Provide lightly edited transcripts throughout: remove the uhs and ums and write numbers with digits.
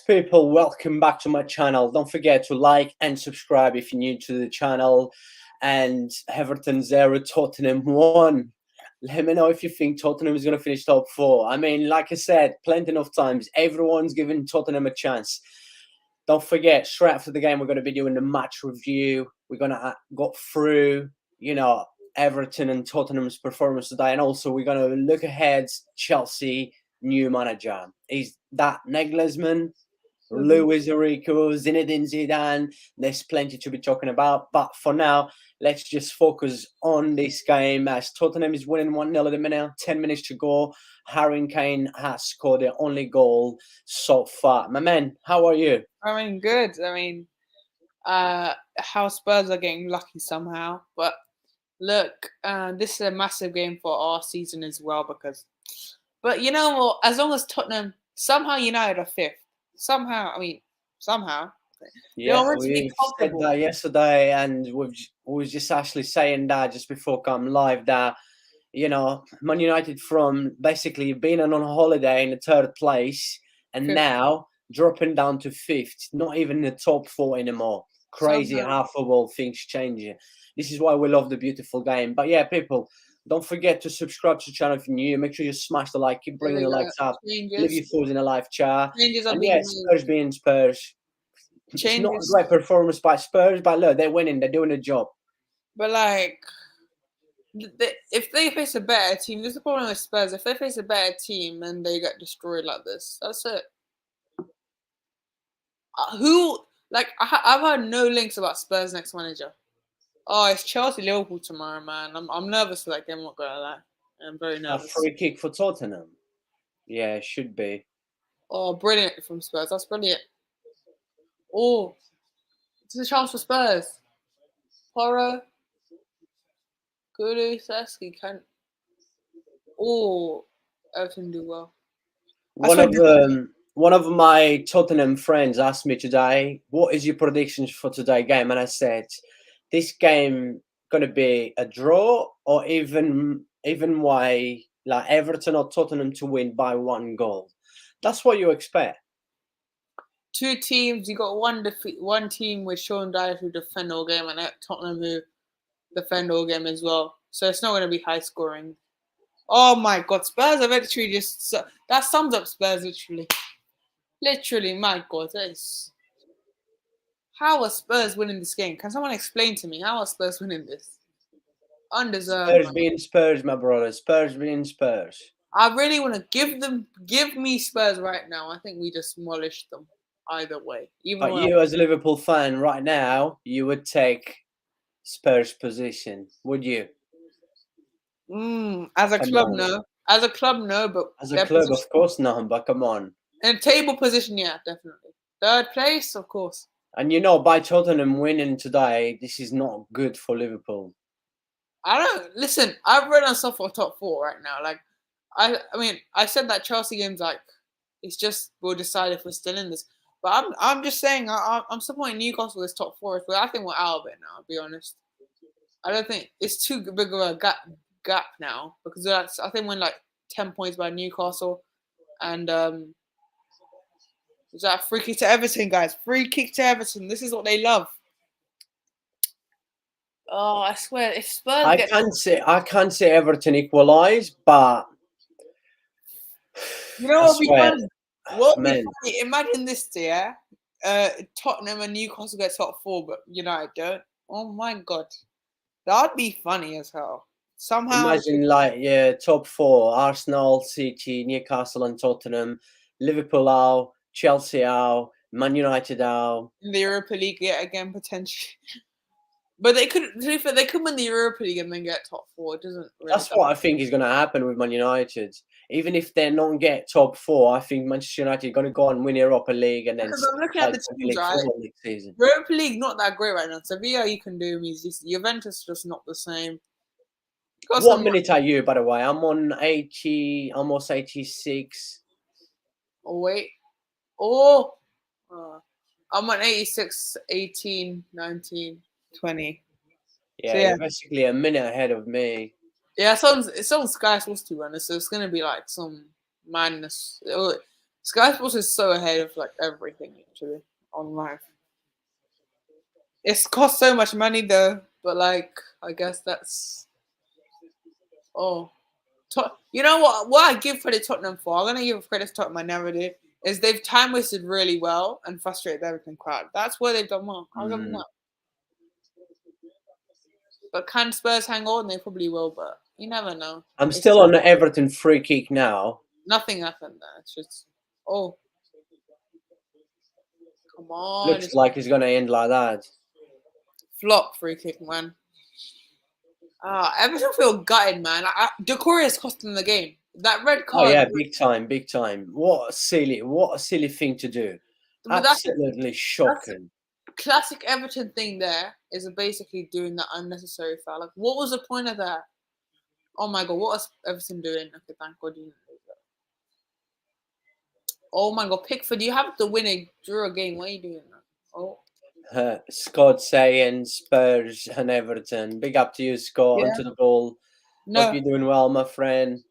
people, welcome back to my channel. Don't forget to like and subscribe if you're new to the channel. And Everton 0, Tottenham 1. Let me know if you think Tottenham is going to finish top 4. I mean, like I said, plenty of times, everyone's giving Tottenham a chance. Don't forget, straight after the game, we're going to be doing the match review. We're going to go through, Everton and Tottenham's performance today. And also, we're going to look ahead, Chelsea, new manager. Is that Nagelsmann, Luis Enrique, Zinedine Zidane? There's plenty to be talking about. But for now, let's just focus on this game as Tottenham is winning 1-0 at the minute. 10 minutes to go. Harry Kane has scored the only goal so far. My man, how are you? I mean, good. I mean, how Spurs are getting lucky somehow. But look, this is a massive game for our season as well but you know what? As long as Tottenham, somehow United are 5th. Somehow. Yeah, we said that yesterday, and we was just actually saying that just before come live that, Man United from basically being on holiday in the 3rd place and 5th. Now dropping down to 5th, not even in the top 4 anymore. Crazy how football things changing. This is why we love the beautiful game. But yeah, people, don't forget to subscribe to the channel if you're new. Make sure you smash the like, keep bringing the likes up. Leave your thoughts in a live chat. And yeah, Spurs being Spurs. It's not a great performance by Spurs, but look, they're winning. They're doing a job. But if they face a better team, this is the problem with Spurs. If they face a better team and they get destroyed like this, that's it. I've heard no links about Spurs' next manager. Oh, it's Chelsea Liverpool tomorrow, man. I'm nervous for that game. I'm not gonna lie. I'm very nervous. A free kick for Tottenham. Yeah, it should be. Oh, brilliant from Spurs. That's brilliant. Oh, it's a chance for Spurs. Porro. Kulusevski can. Oh, Everton do well. One of my Tottenham friends asked me today, "What is your predictions for today's game?" And I said, "This game gonna be a draw, or even way like Everton or Tottenham to win by 1 goal." That's what you expect. 2 teams. You got one team with Sean Dyer who defend all game, and Tottenham who defend all game as well. So it's not going to be high scoring. Oh my God, Spurs are literally that sums up Spurs literally. Literally, my God, how are Spurs winning this game? Can someone explain to me how are Spurs winning this? Undeserved. Spurs being Spurs, my brother. Spurs being Spurs. I really want to give me Spurs right now. I think we just demolished them either way. But you, as a Liverpool fan, right now, you would take Spurs position, would you? As a club, no. As a club, no. But as a club, of course, no. But come on. In table position, yeah, definitely. 3rd place, of course. And by Tottenham winning today, this is not good for Liverpool. Listen, I've read myself for top 4 right now. I said that Chelsea game's it's just we'll decide if we're still in this. But I'm just saying I'm supporting Newcastle as top 4. But I think we're out of it now. I'll be honest. I don't think it's too big of a gap now because I think we're 10 points by Newcastle, and is that a free kick to Everton, guys? Free kick to Everton. This is what they love. Oh, I swear, if Spurs I can't say Everton equalise, but you know what would be funny? What would be funny? Imagine this, yeah. Tottenham and Newcastle get top 4, but United don't. Oh my God, that'd be funny as hell. Somehow, imagine top 4: Arsenal, City, Newcastle, and Tottenham. Liverpool out, Chelsea out, Man United out. In the Europa League yet again potentially. But they could win the Europa League and then get top 4. It doesn't really That's what I think is going to happen with Man United. Even if they don't get top 4, I think Manchester United are going to go and win Europa League and then. Because I'm looking at the teams, right? Europa League not that great right now. Sevilla you can do. Juventus just not the same. What minute are you, by the way? I'm on 80, almost 86. Oh wait. Oh. I'm on 86, 18, 19, 20. Yeah, so you're basically a minute ahead of me. Yeah, it's on Sky Sports 2 runners, so it's gonna be some madness. Sky Sports is so ahead of like everything actually on life. It's cost so much money though, but like I guess that's you know what I give credit to Tottenham for? I'm gonna give credit to Tottenham. I never did. Is they've time wasted really well and frustrated the Everton crowd. That's where they've done well. I'll give them that. But can Spurs hang on? They probably will, but you never know. I'm still on the Everton free kick now. Nothing happened there. It's just come on. Looks like it's gonna end like that. Flop free kick, man. Everton feel gutted, man. Decore's costing them the game. That red card. Oh yeah, big time, big time. What a silly thing to do. Absolutely shocking. Classic Everton thing there is basically doing that unnecessary foul. Like, what was the point of that? Oh my god, what was Everton doing? Okay, thank God you didn't do that. Oh my god, Pickford, you have to win a draw game. Why are you doing that? Oh. Scott saying Spurs and Everton. Big up to you, Scott. Yeah. Onto the ball. No. Hope you're doing well, my friend.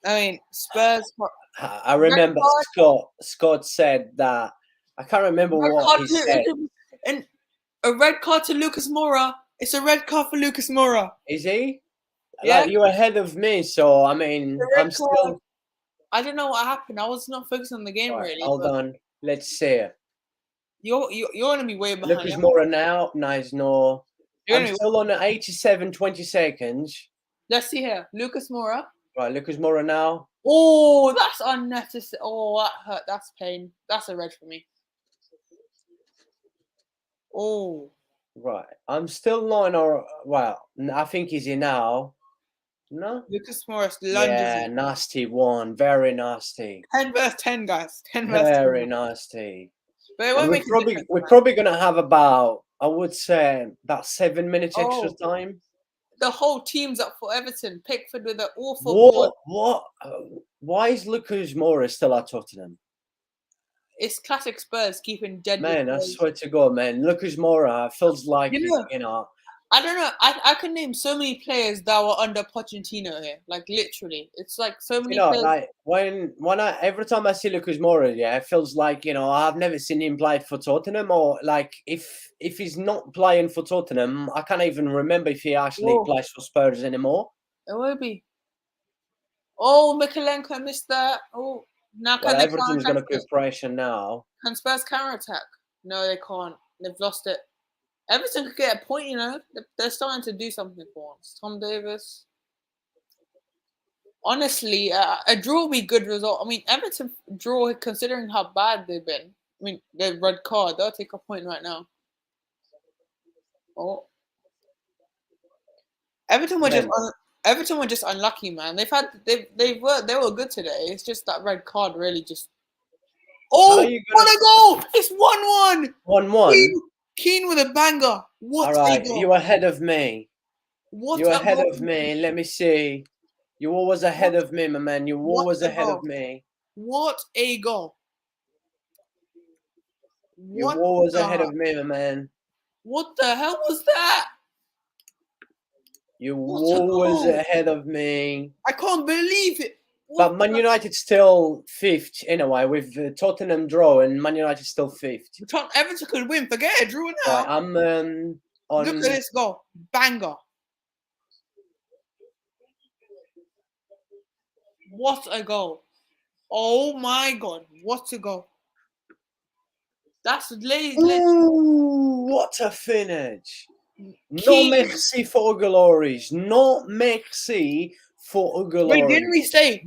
I mean, Spurs. I remember Scott said that. I can't remember what he said. And a red card to Lucas Moura. It's a red card for Lucas Moura. Is he? Yeah. Like, you're ahead of me, so I mean, I'm still. I don't know what happened. I was not focused on the game really. Hold on. Let's see. You're gonna be way behind. Lucas Moura now. Nice, no. I'm still on the 87, 20 seconds. Let's see here. Lucas Moura. Right, Lucas Moura now. Oh, that's unnecessary. Oh, that hurt. That's pain. That's a red for me. Oh. Right. I'm still not in well, I think he's in now. No? Lucas Moura lunges. Yeah, nasty one. Very nasty. 10 versus 10, guys. 10 versus 10. Very nasty. But we're probably going to have about, I would say, about 7 minutes extra time. The whole team's up for Everton. Pickford with an awful ball. Why is Lucas Moura still at Tottenham? It's classic Spurs keeping dead. Man, I swear to God, man. Lucas Moura feels like, you know. I don't know. I can name so many players that were under Pochettino here. Like, literally. It's like so many players. Like, every time I see Lucas Moura, it feels like, I've never seen him play for Tottenham. Or, like, if he's not playing for Tottenham, I can't even remember if he actually plays for Spurs anymore. It will be. Oh, Mikalenko missed that. Oh. Now Everton's going to put pressure now. Can Spurs counter-attack? No, they can't. They've lost it. Everton could get a point, They're starting to do something for once. Tom Davis. Honestly, a draw would be a good result. I mean, Everton draw, considering how bad they've been. I mean, the red card, they'll take a point right now. Oh. Everton were just unlucky, man. They were good today. It's just that red card really just. Oh, what a goal! It's 1-1. 1-1. Keane with a banger. What? All right, you're ahead of me. What? You're ahead of me. Let me see. You're always ahead of me, my man. You're always ahead of me. What a goal! You're always ahead of me, my man. What the hell was that? You're always ahead of me. I can't believe it. But Man United still fifth anyway, with Tottenham draw and Man United still fifth. Everton could win. Forget it, draw now. Right, I'm on. Look at this goal, banger! What a goal! Oh my God, what a goal! That's lazy. Ooh, what a finish! No merci for glories. No merci for glories. Wait, didn't we say?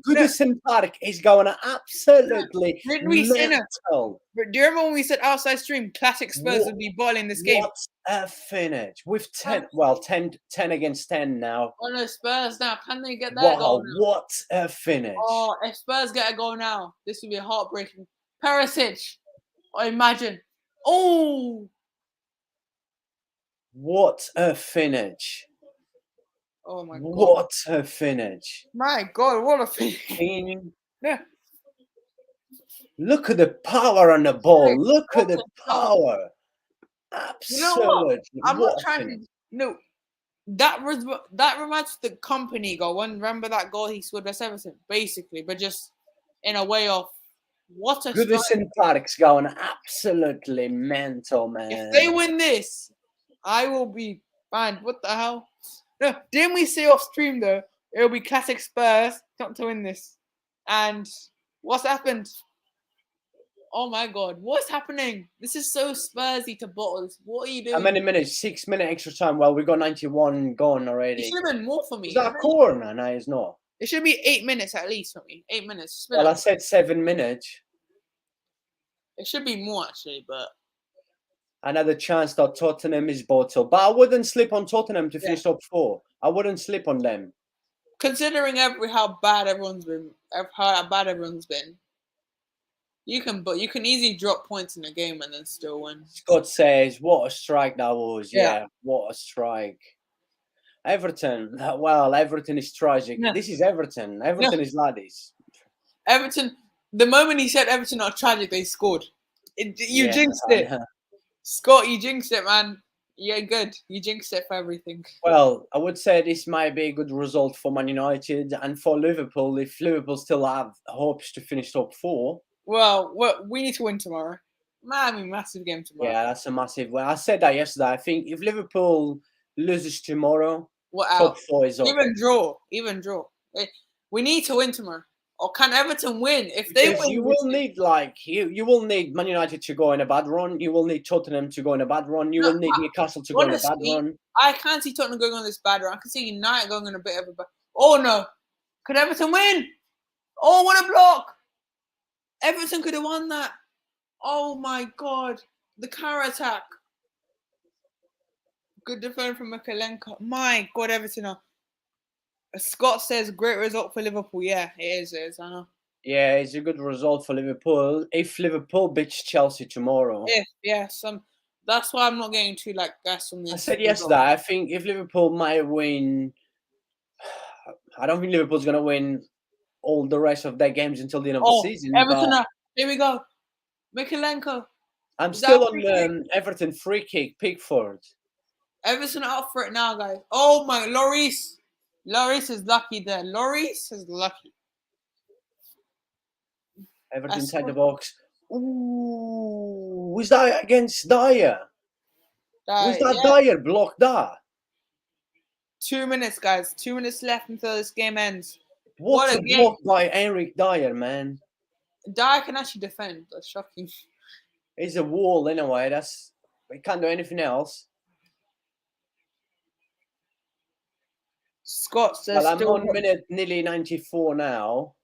Goodison Park is going absolutely didn't we say mental. But do you remember when we said outside stream, classic Spurs would be balling this game? What a finish. With 10 against 10 now. Oh no, Spurs now. Can they get that goal now? What a finish. Oh, if Spurs get a goal now, this would be heartbreaking. Perisic. Oh, imagine. Oh. What a finish. Oh my God. What a finish. My God, what a finish. Yeah. Look at the power on the ball. Look at the power. Absolutely. You know what? I'm not trying to. No. That reminds me of the Company goal. Remember that goal he scored against Everton? Basically, but just in a way of What a strike. Goodison Park's going absolutely mental, If man. they win this, I will be banned. What the hell? No, didn't we say off stream though? It'll be classic Spurs not to win this. And what's happened? Oh my god, what's happening? This is so Spursy to bottle this. What are you doing? How many minutes? 6 minute extra time. Well, we got 91 gone It already. should have been more for me. Is that a corner? No, it's not. It should be 8 minutes at least for me. 8 minutes. Well, I said 7 minutes. It should be more actually, but Another chance that Tottenham is bottled. But I wouldn't slip on Tottenham to finish top 4. I wouldn't slip on them. considering how bad everyone's been, you can easily drop points in a game and then still win. Scott says, "What a strike that was! Yeah, what a strike." Everton, well, Everton is tragic. Yeah. This is Everton. Everton is laddies. Everton. The moment he said Everton are tragic, they scored. You jinxed it, Scott. You jinxed it, man. Yeah, good. You jinxed it for everything. Well, I would say this might be a good result for Man United and for Liverpool if Liverpool still have hopes to finish top 4. Well, we need to win tomorrow. Massive game tomorrow. Yeah, that's a massive win. I said that yesterday. I think if Liverpool loses tomorrow, top 4 is over. Even draw. We need to win tomorrow. Or can Everton win? If they win, you will need you will need Man United to go in a bad run. You will need Tottenham to go in a bad run. You will need Newcastle to go in a bad run. I can't see Tottenham going on this bad run. I can see United going on a bit of a bad. Oh no! Could Everton win? Oh, what a block! Everton could have won that. Oh my god! The counter attack. Good defense from Mikalenko. My god, Everton. Scott says great result for Liverpool. Yeah, it is. I know. Yeah, it's a good result for Liverpool. If Liverpool beats Chelsea tomorrow. That's why I'm not getting too gas on this. I said yesterday, I think if Liverpool might win, I don't think Liverpool's going to win all the rest of their games until the end of the season. Everton, here we go. Mikalenko. I'm still on Everton free kick, Pickford. Everton are up for it now, guys. Oh my, Lloris. Lloris is lucky there. Lloris is lucky. Everton inside the box. Ooh, was that against Dyer? Was that Dyer blocked that? 2 minutes, guys. 2 minutes left until this game ends. What a block by Enrique Dyer, man. Dyer can actually defend. That's shocking. It's a wall anyway. We can't do anything else. Scott says. Well, I'm on minute nearly 94 now.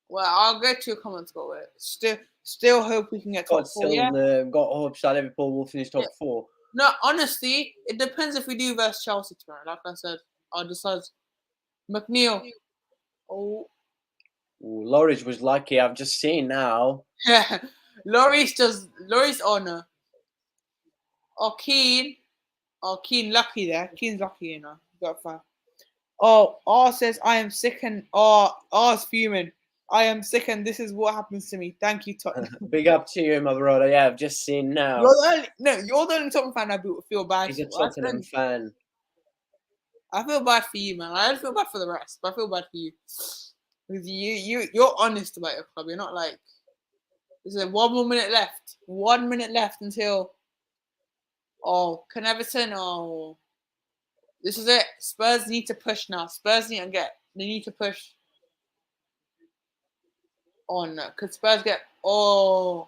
Well, I'll get to your comments. Go with it. Still hope we can get top 4. Got hopes that Liverpool will finish top 4. No, honestly, it depends if we do versus Chelsea tomorrow. Like I said, I'll decide. McNeil. Oh. Lloris was lucky. I've just seen now. Yeah. Lloris. Oh no. Oh, Keane lucky there. Keane's lucky, you know. Got 5. Oh, R says I am sick and R's fuming. I am sick and this is what happens to me. Thank you, Tottenham. Big up to you, my brother. Yeah, I've just seen now. You're the only Tottenham fan I feel bad. He's a Tottenham fan. I feel bad for you, man. I don't feel bad for the rest, but I feel bad for you. Because you're honest about your club. You're not like, there's 1 more minute left. 1 minute left until. Oh, can Everton? Oh, this is it. Spurs need to push now. They need to push. Oh no, could Spurs get? Oh,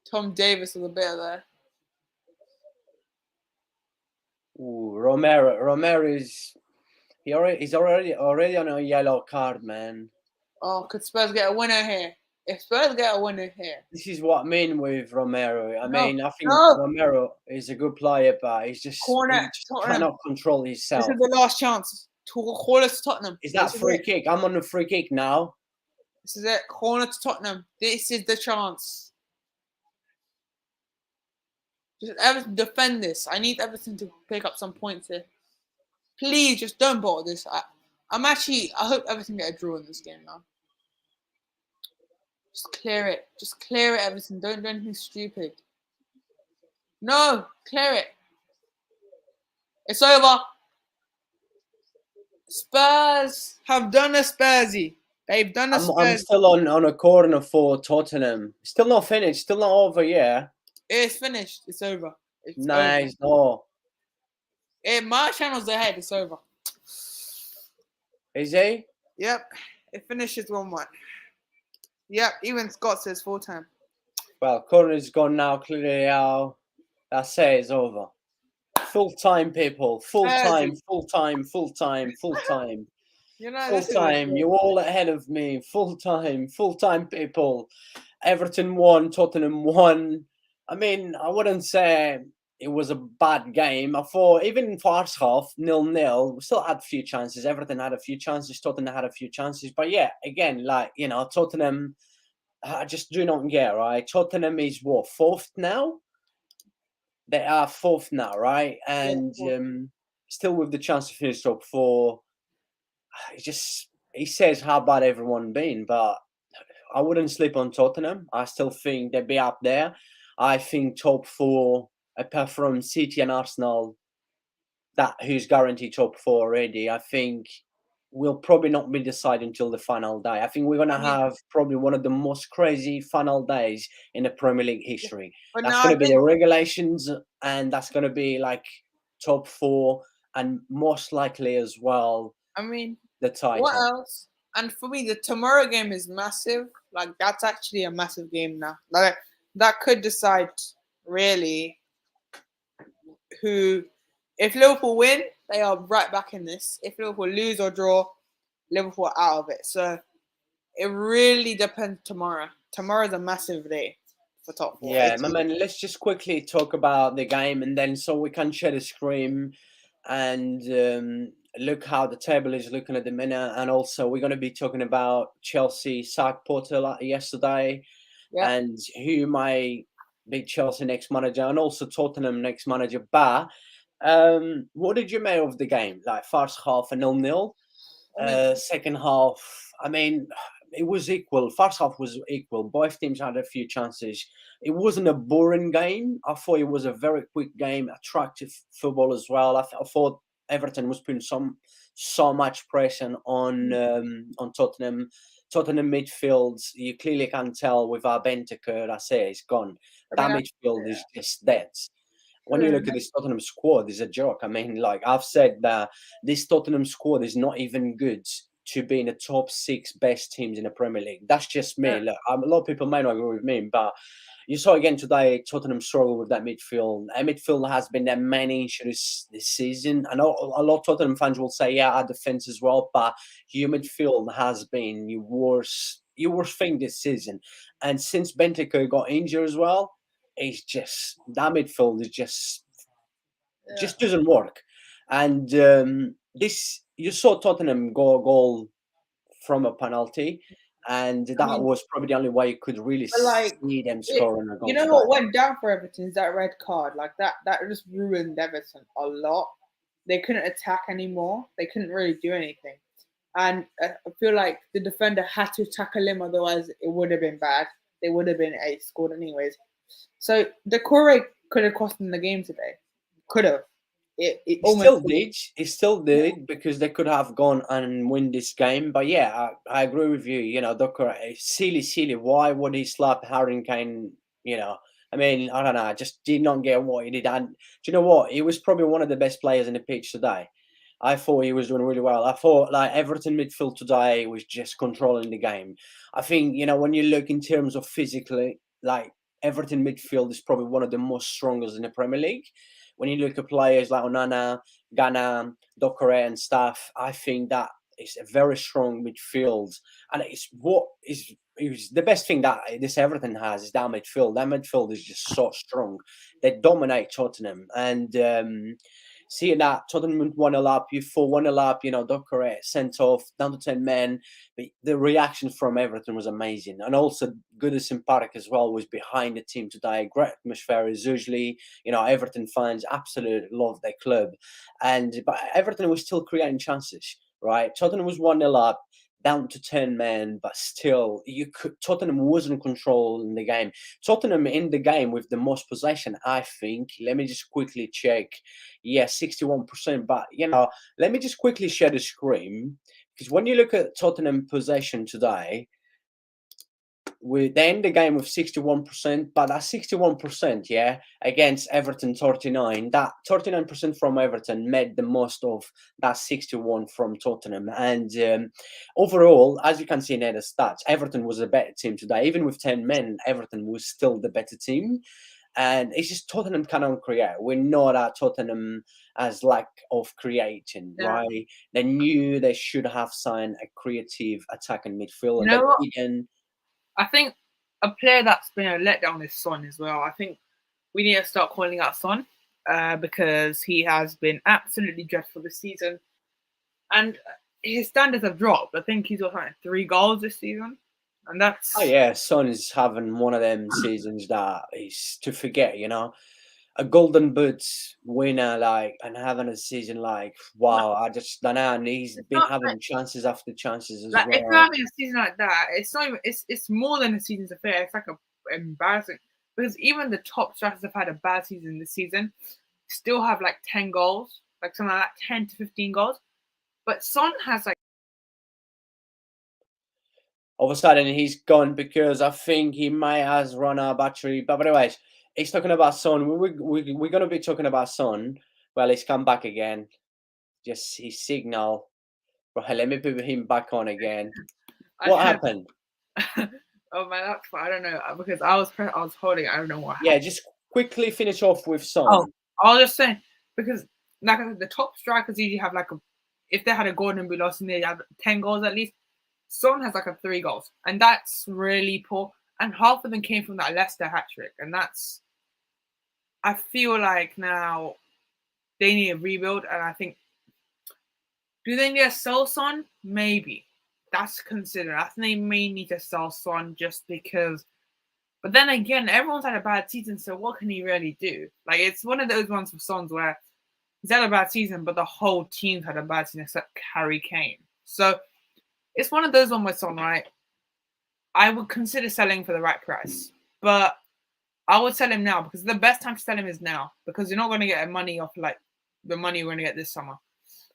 Tom Davis with a bit of there. Ooh, Romero is he's already on a yellow card, man. Oh, could Spurs get a winner here? If Spurs get a winner here, this is what I mean with Romero. I think Romero is a good player, but he just cannot control himself. This is the last chance to call us Tottenham. Is that free kick? I'm on a free kick now. This is it. Corner to Tottenham. This is the chance. Just Everton defend this. I need Everton to pick up some points here. Please, just don't bottle this. I hope Everton get a draw in this game now. Just clear it. Just clear it, Everton. Don't do anything stupid. No, clear it. It's over. Spurs have done a Spursy. They've done a I'm Spurs. still on a corner for Tottenham. Still not finished. Still not over. Yeah. It's finished. It's over. It's over. Nice. No. My channel's ahead. It's over. Is he? Yep. It finishes 1-1. Yep. Even Scott says full time. Well, corner's gone now. Clearly out. That's it. It's over. Full time, people. Full time. Full time. Full time. Full time. Full time. You're all ahead of me. Full time. Full time, people. Everton won. Tottenham won. I mean, I wouldn't say it was a bad game. I thought even in first half, 0-0, we still had a few chances. Everton had a few chances. Tottenham had a few chances. But yeah, again, like, you know, Tottenham, I just do not get, right? Tottenham is what, fourth now? They are fourth now, right? And still with the chance to finish top four. He says how bad everyone been, but I wouldn't sleep on Tottenham. I still think they'd be up there. I think top four, apart from City and Arsenal, who's guaranteed top four already, I think will probably not be decided until the final day. I think we're gonna have probably one of the most crazy final days in the Premier League history. That's gonna be the regulations, and that's gonna be like top four, and most likely as well. I mean, the title. What else? And for me, the tomorrow game is massive. Like that's actually a massive game now. Like that could decide really who. If Liverpool win, they are right back in this. If Liverpool lose or draw, Liverpool are out of it. So it really depends tomorrow. Tomorrow's a massive day for top four. Yeah, my man, let's just quickly talk about the game, and then so we can share the screen and look how the table is looking at the minute. And also we're going to be talking about Chelsea sack Potter yesterday, and who might be Chelsea next manager, and also Tottenham next manager. But what did you make of the game? Like first half a 0-0, second half, I mean, it was equal. First half was equal. Both teams had a few chances. It wasn't a boring game. I thought it was a very quick game, attractive football as well. I thought Everton was putting so much pressure on Tottenham. Tottenham midfield, you clearly can tell without Bentancur, I say, it's gone. That midfield is just dead. When you look at this Tottenham squad, it's a joke. I mean, like I've said that this Tottenham squad is not even good to be in the top 6 best teams in the Premier League. That's just me. Look, a lot of people may not agree with me, but you saw again today Tottenham struggle with that midfield. And midfield has been their main issue this season. I know a lot of Tottenham fans will say, yeah, our defense as well, but your midfield has been your worst thing this season. And since Bentancur got injured as well, it's just that midfield is just doesn't work. And this, you saw Tottenham go a goal from a penalty, and that was probably the only way you could really see them scoring a goal. You know what went down for Everton is that red card. Like that just ruined Everton a lot. They couldn't attack anymore. They couldn't really do anything. And I feel like the defender had to tackle him, otherwise it would have been bad. They would have been scored anyways. So the Corey could have cost them the game today. Could have. It still did because they could have gone and win this game. But yeah, I agree with you. You know, Docker, silly. Why would he slap Harry Kane? You know, I mean, I don't know. I just did not get what he did. And do you know what? He was probably one of the best players in the pitch today. I thought he was doing really well. I thought like Everton midfield today was just controlling the game. I think, you know, when you look in terms of physically, like Everton midfield is probably one of the most strongest in the Premier League. When you look at players like Onana, Ghana, Doucouré and stuff, I think that is a very strong midfield. And it's the best thing that this Everton has is that midfield. That midfield is just so strong. They dominate Tottenham. And seeing that Tottenham went 1-0 up, you fall 1-0 up, you know, Doucouré sent off, down to 10 men. But the reaction from Everton was amazing. And also Goodison Park as well was behind the team today. Great atmosphere as usually, you know, Everton fans absolutely love their club. But Everton was still creating chances, right? Tottenham was 1-0 up, down to 10 men, but still, Tottenham wasn't controlling the game. Tottenham in the game with the most possession, I think. Let me just quickly check. Yeah, 61%. But, you know, let me just quickly share the screen Because when you look at Tottenham possession today, they end the game with 61%, but that 61%, yeah, against Everton 39, that 39% from Everton made the most of that 61 from Tottenham. And overall, as you can see in the stats, Everton was a better team today. Even with 10 men, Everton was still the better team. And it's just Tottenham cannot create. We know that Tottenham has lack of creating, Yeah. right? They knew they should have signed a creative attacking midfielder. You know what? They didn't. I think a player that's been a letdown is Son as well. I think we need to start calling out Son because he has been absolutely dreadful this season. And his standards have dropped. I think he's got like 3 goals this season. And that's. Oh yeah, Son is having one of them seasons that is to forget, you know. A golden boot winner, like, and having a season like, wow, I just don't know. And he's It's been not having like, chances after chances as like if you're well. having a season like that, it's not even it's more than a season's affair. It's like embarrassing because even the top strikers have had a bad season this season, still have like 10 goals, like something like that, 10 to 15 goals. But Son has like All of a sudden, he's gone because I think he might has run out of battery. But anyways, he's talking about Son. We're going to be talking about Son. Well, he's come back again. Just his signal. Right, let me put him back on again. I What don't happened? oh my laptop, I don't know because I was holding. I don't know what Yeah, happened. just quickly finish off with Oh, Son. I was just saying because like I said, the top strikers usually have like a if they had a Gordon be lost and they have 10 goals at least. Son has like a 3 goals, and that's really poor. And half of them came from that Leicester hat trick, and that's. I feel like now they need a rebuild, and I think do they need to sell Son? Maybe that's considered. I think they may need to sell Son just because. But then again, everyone's had a bad season, so what can he really do? Like it's one of those ones for Sons where he's had a bad season, but the whole team's had a bad season except Harry Kane. So it's one of those ones with Son, right? I would consider selling for the right price, but I would sell him now because the best time to sell him is now because you're not going to get money off like the money you're going to get this summer.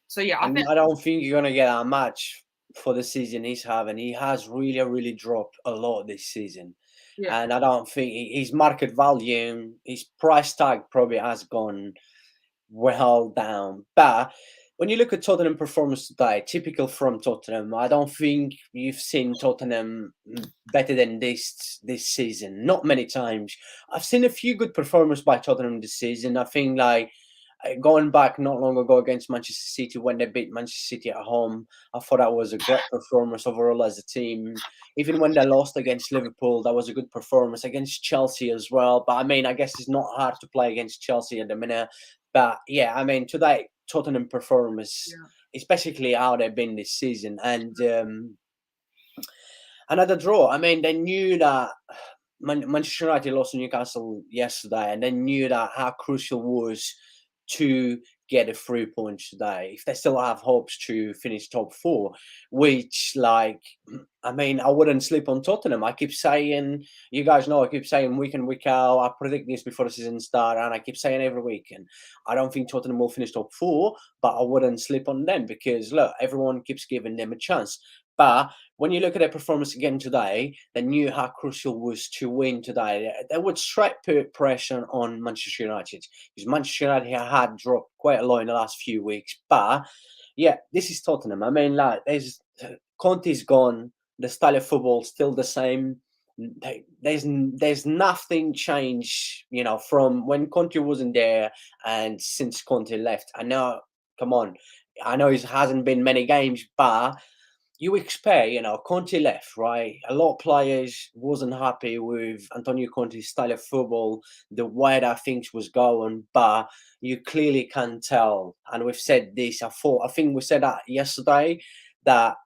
So yeah, I And think I don't think you're going to get that much for the season he's having. He has really, really dropped a lot this season. yeah, And I don't think his market value, his price tag probably has gone well down. But when you look at Tottenham performance today, typical from Tottenham, I don't think you've seen Tottenham better than this season. Not many times. I've seen a few good performances by Tottenham this season. I think like going back not long ago against Manchester City when they beat Manchester City at home, I thought that was a great performance overall as a team. Even when they lost against Liverpool, that was a good performance against Chelsea as well. But I mean, I guess it's not hard to play against Chelsea at the minute. But yeah, I mean, today Tottenham performance yeah, is basically how they've been this season, and another draw. I mean, they knew that Manchester United lost to Newcastle yesterday, and they knew that how crucial was to get a 3 points today. If they still have hopes to finish top 4, which, like, I mean, I wouldn't sleep on Tottenham. I keep saying, you guys know, I keep saying week in, week out. I predict this before the season starts, and I keep saying every week. And I don't think Tottenham will finish top 4, but I wouldn't sleep on them because, look, everyone keeps giving them a chance. But when you look at their performance again today, they knew how crucial it was to win today. They would straight put pressure on Manchester United because Manchester United had dropped quite a lot in the last few weeks. But yeah, this is Tottenham. I mean, like, Conte's gone. The style of football still the same. There's nothing changed, you know, from when Conte wasn't there and since Conte left. I know, come on, I know it hasn't been many games, but you expect, you know, Conte left, right? A lot of players wasn't happy with Antonio Conte's style of football, the way that things was going, but you clearly can tell. And we've said this, I think we said that yesterday, that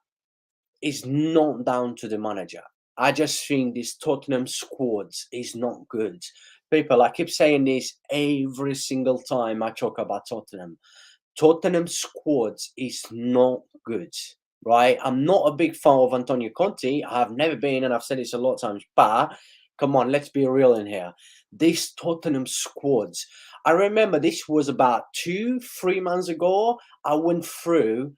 it's not down to the manager. I just think this Tottenham squad is not good. People, I keep saying this every single time I talk about Tottenham. Tottenham squad is not good, right? I'm not a big fan of Antonio Conte. I've never been, and I've said this a lot of times. But come on, let's be real in here. This Tottenham squads. I remember this was about 2, 3 months ago. I went through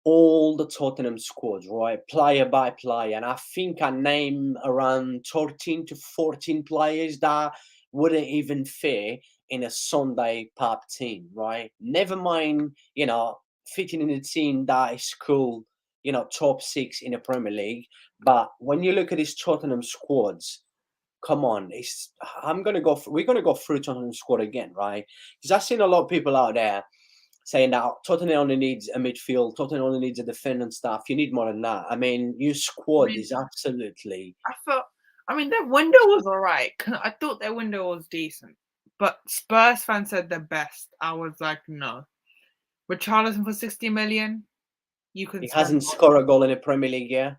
all the Tottenham squads, right, player by player, and I think I name around 13 to 14 players that wouldn't even fit in a Sunday pub team, right? Never mind, fitting in a team that is cool, top six in the Premier League. But when you look at these Tottenham squads, come on, we're gonna go through Tottenham squad again, right? Because I've seen a lot of people out there saying that Tottenham only needs a midfield, Tottenham only needs a defender and stuff. You need more than that. I mean, your I squad mean, is absolutely. their window was alright. I thought their window was decent, but Spurs fans said the best. I was like, no. Richarlison for 60 million, you can He spend hasn't scored a goal in the Premier League yet.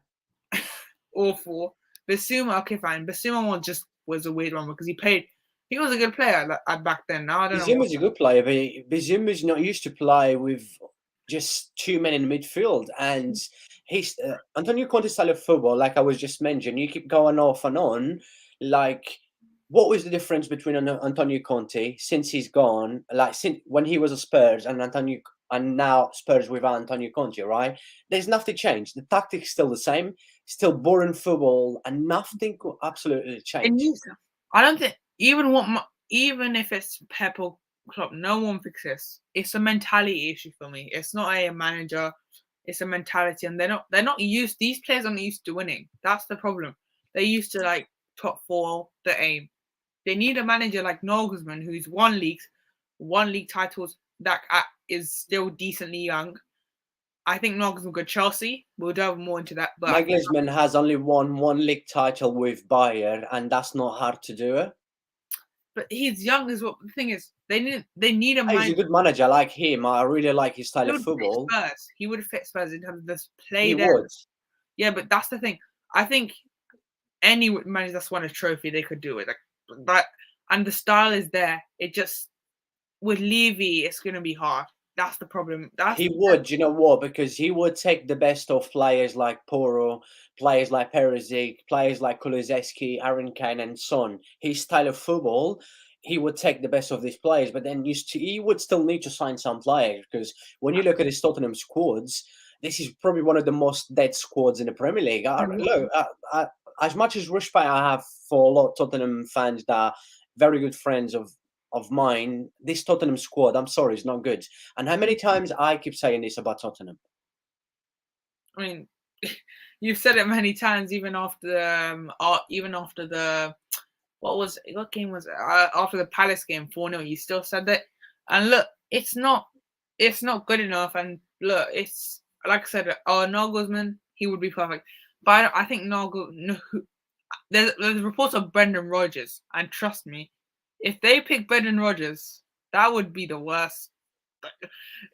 awful. Basuma, okay, fine. Basuma was a weird one because he was a good player back then. Now I don't know. Bizuma's a good player, but Bizuma's not used to play with just two men in the midfield. And he's Antonio Conte's style of football, like I was just mentioning, you keep going off and on. Like, what was the difference between Antonio Conte since he's gone, like since when he was a Spurs and now Spurs without Antonio Conte, right? There's nothing changed. The tactic's still the same, still boring football, and nothing could absolutely change. I don't think even if it's Pep or Klopp, no one fixes. It's a mentality issue for me. It's not a manager. It's a mentality, and they're not used. These players aren't used to winning. That's the problem. They're used to like top four, the aim. They need a manager like Nagelsmann, who's won league titles, that is still decently young. I think Nagelsmann got Chelsea. We'll delve more into that. But Nagelsmann has only won one league title with Bayern, and that's not hard to do. But he's young as well. The thing is, they need a He's manager. a good manager. I like him. I really like his style He of would fit football. Spurs. He would fit Spurs in terms of this play He there. would. Yeah, but that's the thing. I think any manager that's won a trophy, they could do it. Like that, and the style is there. It just with Levy, it's gonna be hard. That's the problem. He would, you know what? Because he would take the best of players like Poro, players like Perisic, players like Kulusevski, Aaron Kane, and Son. His style of football, he would take the best of these players, but then he would still need to sign some players because when you look at his Tottenham squads, this is probably one of the most dead squads in the Premier League. Look, as much as respect I have for a lot of Tottenham fans that are very good friends of mine, this Tottenham squad, I'm sorry, is not good. And how many times I keep saying this about Tottenham? I mean, you've said it many times, even after the what game was it? After the Palace game 4-0, you still said that. And look, it's not good enough. And look, it's like I said, Nagelsmann, he would be perfect. But I think there's reports of Brendan Rodgers, and trust me, if they pick Brendan Rodgers, that would be the worst.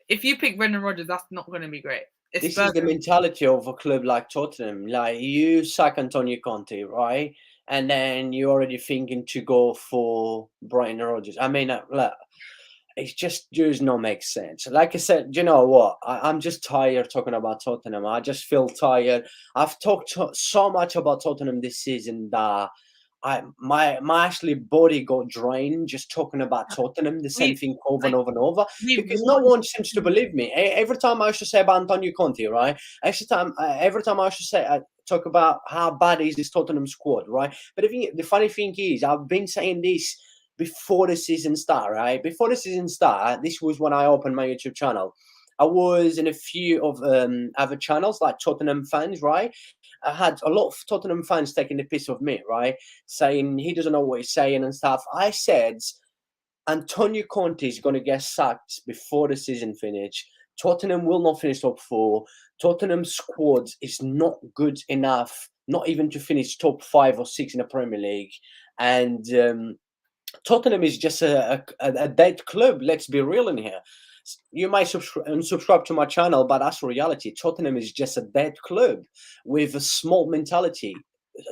If you pick Brendan Rodgers, that's not going to be great. This is the mentality of a club like Tottenham. Like, you sack Antonio Conte, right? And then you're already thinking to go for Brendan Rodgers. I mean, look, it just does not make sense. Like I said, you know what? I'm just tired talking about Tottenham. I just feel tired. I've talked so much about Tottenham this season that my actually body got drained just talking about Tottenham, the same thing over and over and over, because no one seems to believe me. Every time I used to say about Antonio Conte, right? Every time I used to say, talk about how bad is this Tottenham squad, right? But the funny thing is, I've been saying this before the season start, right? Before the season start, this was when I opened my YouTube channel. I was in a few of other channels like Tottenham fans, right? I had a lot of Tottenham fans taking the piss of me, right? Saying he doesn't know what he's saying and stuff. I said Antonio Conte is going to get sacked before the season finish. Tottenham will not finish top four. Tottenham's squad is not good enough, not even to finish top 5 or 6 in the Premier League. And Tottenham is just a dead club. Let's be real in here. You might unsubscribe to my channel, but that's reality. Tottenham is just a dead club with a small mentality.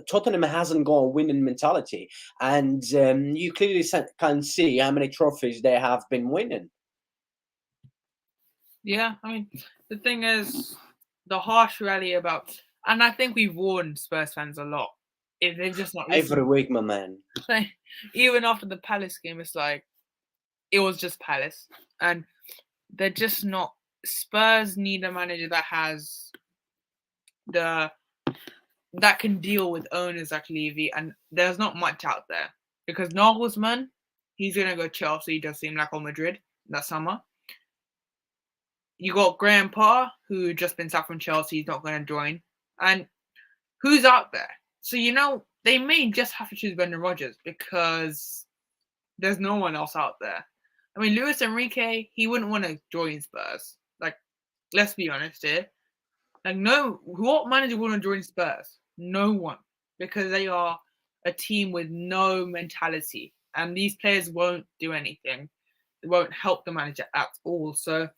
Tottenham hasn't got a winning mentality, and you clearly can see how many trophies they have been winning. Yeah, I mean, the thing is, the harsh reality about, and I think we've warned Spurs fans a lot. If they've just not listened. Every week, my man. Like, even after the Palace game, it's like it was just Palace, and they're just not Spurs need a manager that can deal with owners like Levy, and there's not much out there because Nagelsmann, he's gonna go Chelsea. He does seem like on Madrid that summer. You got Graham Potter, who just been sacked from Chelsea. He's not going to join. And who's out there? So they may just have to choose Brendan Rodgers because there's no one else out there. I mean, Luis Enrique, he wouldn't want to join Spurs. Like, let's be honest here. Like, no, what manager would want to join Spurs? No one, because they are a team with no mentality, and these players won't do anything. They won't help the manager at all. So,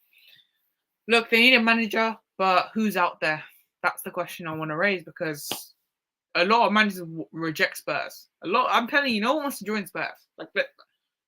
look, they need a manager, but who's out there? That's the question I want to raise because a lot of managers reject Spurs. I'm telling you, no one wants to join Spurs. Like,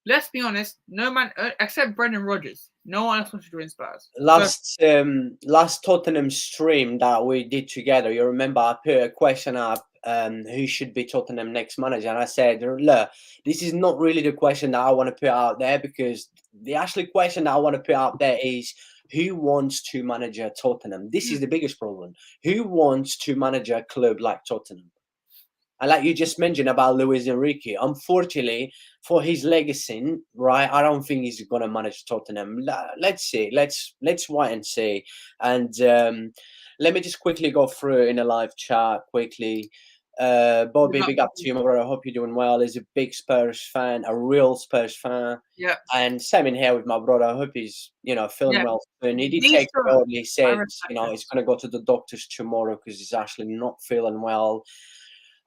let's be honest, no man except Brendan Rodgers. No one else wants to join Spurs. Last Tottenham stream that we did together, you remember I put a question up, who should be Tottenham next manager, and I said, look, this is not really the question that I want to put out there, because the actual question that I want to put out there is, who wants to manage a Tottenham? This is the biggest problem. Who wants to manage a club like Tottenham? And like you just mentioned about Luis Enrique, unfortunately for his legacy, right, I don't think he's going to manage Tottenham. Let's see. Let's wait and see. And let me just quickly go through in a live chat quickly. Bobby, big up to you, my brother. I hope you're doing well. He's a big Spurs fan, a real Spurs fan. Yeah. And same in here with my brother. I hope he's, feeling well soon. He did take it early. He said, he's going to go to the doctors tomorrow because he's actually not feeling well.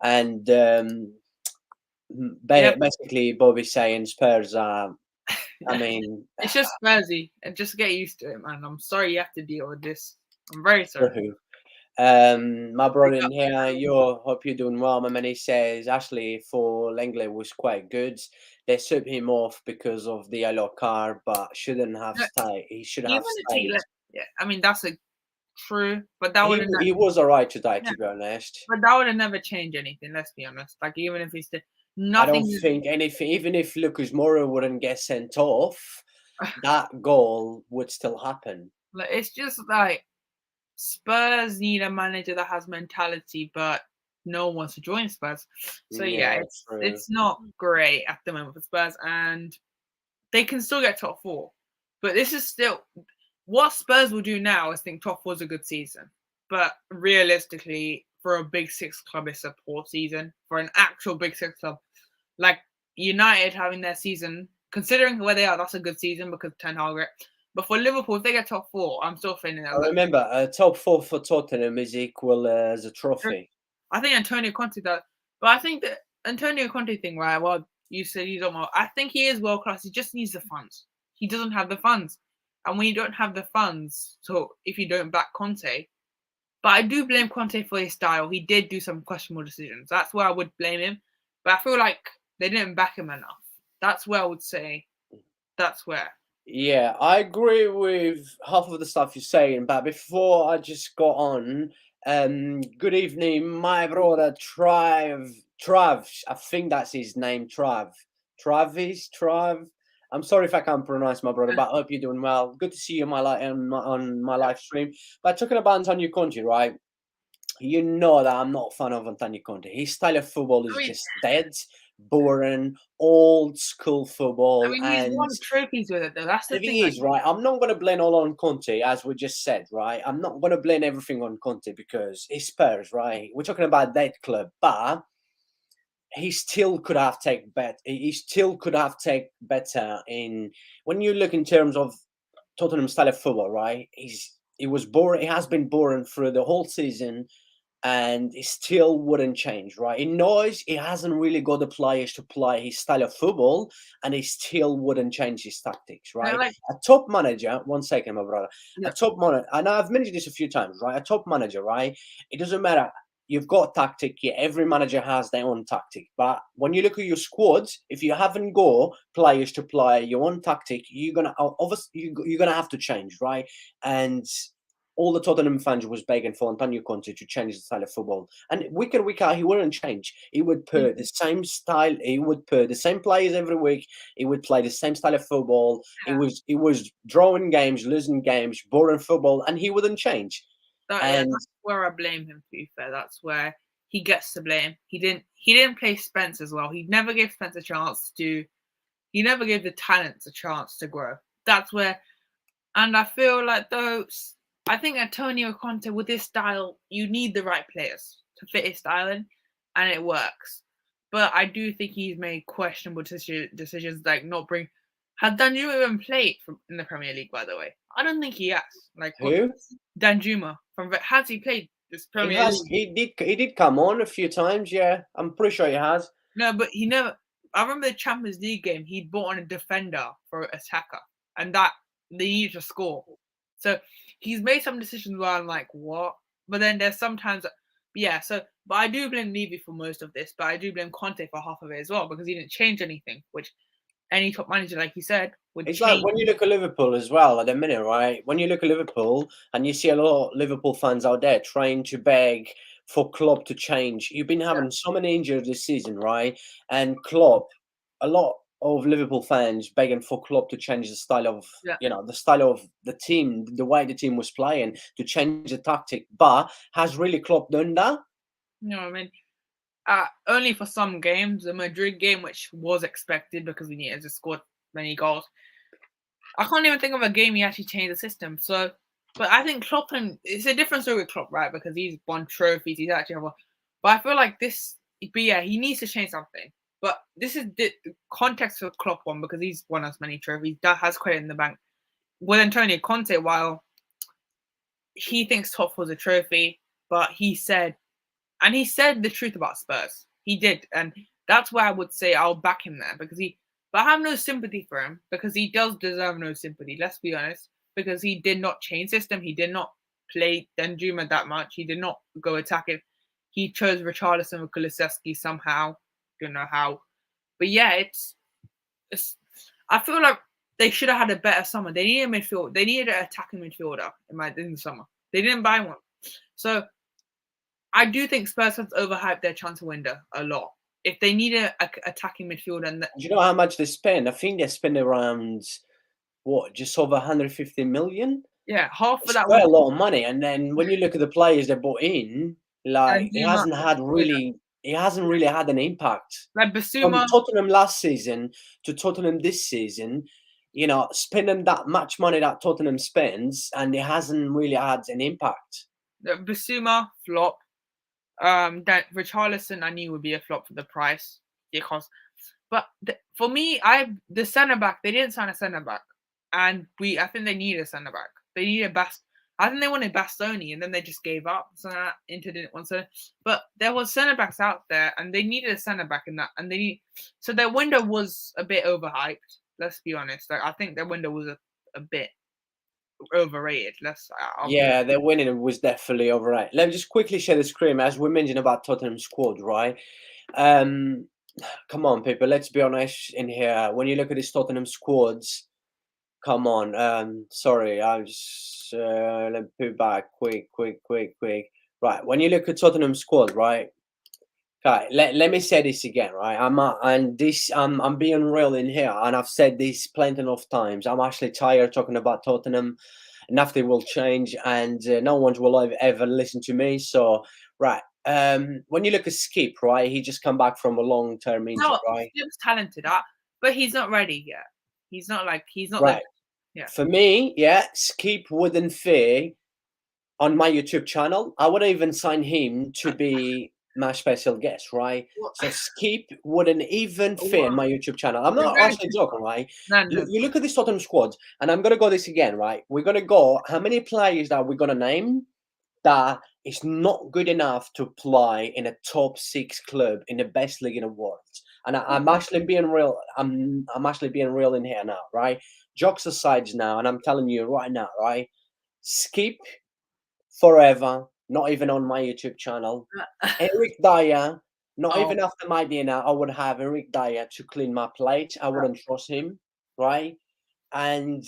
And basically, Bobby's saying Spurs are, I mean... it's just Spursy. And just get used to it, man. I'm sorry you have to deal with this. I'm very sorry. My brother in here, hope you're doing well. My man, he says, Ashley for Langley was quite good. They subbed him off because of the yellow card, but shouldn't have stayed. He should have stayed. Yeah, I mean, that's true, but that would he was alright today, to be honest. But that would have never changed anything. Let's be honest. Like, even if he's nothing. I don't think anything. Even if Lucas Moura wouldn't get sent off, that goal would still happen. It's just like Spurs need a manager that has mentality, but no one wants to join Spurs. So it's not great at the moment for Spurs, and they can still get top 4. But this is still what Spurs will do now. I think top 4 is a good season, but realistically, for a Big 6 club, it's a poor season. For an actual Big 6 club, like United having their season, considering where they are, that's a good season because Ten Hag. But for Liverpool, if they get top 4, I'm still feeling that. Remember, top 4 for Tottenham is equal as a trophy. I think Antonio Conte does. But I think the Antonio Conte thing, right? Well, you said he's on. I think he is world class. He just needs the funds. He doesn't have the funds. And when you don't have the funds, so if you don't back Conte, but I do blame Conte for his style. He did do some questionable decisions. That's where I would blame him. But I feel like they didn't back him enough. That's where I would say. That's where. Yeah, I agree with half of the stuff you're saying, but before I just got on, good evening, my brother Trav. I think that's his name, Travis. I'm sorry if I can't pronounce my brother, but I hope you're doing well. Good to see you on my live stream. But talking about Antonio Conte, right? You know that I'm not a fan of Antonio Conte. His style of football is just dead, boring, old school football. He's won trophies with it, though. That's the thing. Is right. I'm not going to blame all on Conte, as we just said, right? I'm not going to blame everything on Conte because it's Spurs, right? We're talking about that club, but he still could have taken better. He still could have taken better in when you look in terms of Tottenham style of football, right? It was boring. It has been boring through the whole season. And it still wouldn't change, right? He knows he hasn't really got the players to play his style of football, and he still wouldn't change his tactics, right? A top manager, one second, my brother. A top manager, and I've mentioned this a few times, right? A top manager, right? It doesn't matter. You've got tactic. Yeah, every manager has their own tactic. But when you look at your squads, if you haven't got players to play your own tactic, you're gonna have to change, right? And all the Tottenham fans was begging for Antonio Conte to change the style of football. And week in, week out, he wouldn't change. He would put the same style, he would put the same players every week, he would play the same style of football. Yeah. It was drawing games, losing games, boring football, and he wouldn't change. And That's where I blame him, to be fair. That's where he gets to blame. He didn't play Spence as well. He never gave Spence a chance to he never gave the talents a chance to grow. That's where, and I feel like I think Antonio Conte, with his style, you need the right players to fit his style in, and it works. But I do think he's made questionable decisions like not bring. Has Danjuma even played in the Premier League, by the way? I don't think he has. Like who? Danjuma has he played this He Premier has. League? He did come on a few times. Yeah, I'm pretty sure he has. No, but he never. I remember the Champions League game. He brought on a defender for an attacker, and that they needed to score. So he's made some decisions where I'm like, what? But then there's sometimes, yeah. But I do blame Levy for most of this, but I do blame Conte for half of it as well because he didn't change anything, which any top manager, like you said, would It's change. like when you look at Liverpool as well at the minute, right? When you look at Liverpool and you see a lot of Liverpool fans out there trying to beg for Klopp to change. You've been having so many injuries this season, right? And Klopp, a lot of Liverpool fans begging for Klopp to change the style of, the style of the team, the way the team was playing, to change the tactic. But has really Klopp done that? No, I mean, only for some games. The Madrid game, which was expected because we needed to score many goals. I can't even think of a game he actually changed the system. So, but I think Klopp, and it's a different story with Klopp, right? Because he's won trophies, he's actually won. But I feel like this, but yeah, he needs to change something. But this is the context of Klopp one because he's won as many trophies, that has credit in the bank. With Antonio Conte, while he thinks top was a trophy, but he said the truth about Spurs. He did, and that's why I would say I'll back him there because but I have no sympathy for him because he does deserve no sympathy. Let's be honest, because he did not change system. He did not play Danjuma that much. He did not go attacking. He chose Richarlison with Kulusevski somehow. Don't know how, but yeah, it's. I feel like they should have had a better summer. They needed a midfield. They needed an attacking midfielder in the summer. They didn't buy one, so I do think Spurs have overhyped their transfer window a lot. If they need an attacking midfielder, do you know how much they spend? I think they spend around just over 150 million. Yeah, half of that. Quite a lot of money. And then when you look at the players they bought in, like it hasn't really had an impact. Like From Basuma, Tottenham last season to Tottenham this season, spending that much money that Tottenham spends, and it hasn't really had an impact. Basuma flop. That Richarlison I knew would be a flop for the price because, but for me, the centre back they didn't sign a centre back, and I think they need a centre back. They need I think they wanted Bastoni, and then they just gave up. So Inter didn't want to. But there was centre backs out there, and they needed a centre back in that, and so their window was a bit overhyped. Let's be honest. Like I think their window was a bit overrated. Their winning was definitely overrated. Let me just quickly share the screen as we mentioned about Tottenham squad, right? Come on, people. Let's be honest in here. When you look at this Tottenham squads, come on. Sorry, I'll just let me put it back. Quick. Right. When you look at Tottenham squad, right? Okay, let me say this again, right? I'm being real in here, and I've said this plenty of times. I'm actually tired talking about Tottenham. Nothing will change, and no one will ever listen to me. So, right, when you look at Skip, right, he just come back from a long-term injury, right? Skip's talented, but he's not ready yet. He's not right. There. Yeah. For me, Skip wouldn't fit on my YouTube channel. I would even sign him to be my special guest, right? So Skip wouldn't even fit on my YouTube channel. I'm not actually joking, right? No. You look at this Tottenham squad, and I'm gonna go this again, right? We're gonna go. How many players that we're gonna name that is not good enough to play in a top 6 club in the best league in the world? And I'm actually being real. I'm actually being real in here now, right? Jokes aside now, and I'm telling you right now, right? Skip forever. Not even on my YouTube channel. Eric Dyer, not even after my dinner, I would have Eric Dyer to clean my plate. I wouldn't trust him, right? And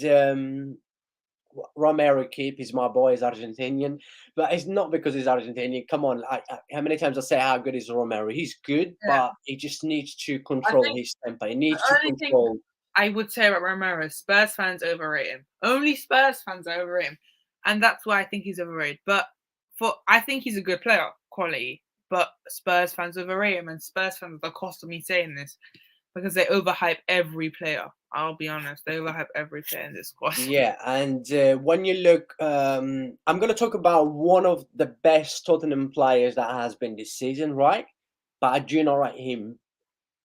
Romero keep. He's my boy. He's Argentinian, but it's not because he's Argentinian. Come on, how many times I say how good is Romero? He's good, Yeah. but he just needs to I control think his temper. He the needs to only thing control. I would say about Romero is Spurs fans overrate him. Only Spurs fans overrate him, and that's why I think he's overrated. But I think he's a good player, quality. But Spurs fans overrate him, and Spurs fans are the cost of me saying this because they overhype every player. I'll be honest, they overhype every player in this squad. Yeah, and when you look, I'm going to talk about one of the best Tottenham players that has been this season, right? But I do not rate him.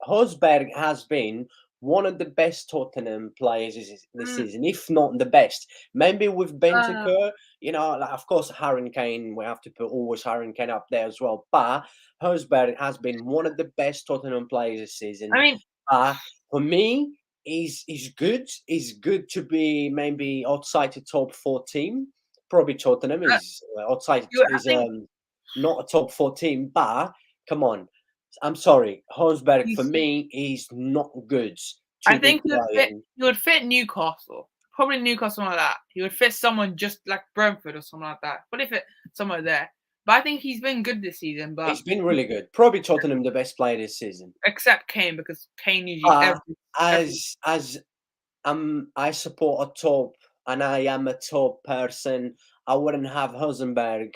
Hosberg has been one of the best Tottenham players this Mm, season, if not the best. Maybe with uh, Bentancur, like, of course, Harry Kane, we have to put always Harry Kane up there as well. But Hosberg has been one of the best Tottenham players this season. I mean, For me, he's good. He's good to be maybe outside the top 4 team. Probably Tottenham uh, is outside I is think not a top 4 team, but come on. I'm sorry, Hosberg for he's. me is not good I to be think he would fit. playing. He would fit Newcastle. Probably Newcastle like that. He would fit someone just like Brentford or something like that. But if it somewhere there. But I think he's been good this season. But He's been really good. Probably Tottenham the best player this season. except Kane because Kane usually But every as I support a top and I am a top person, I wouldn't have Rosenberg,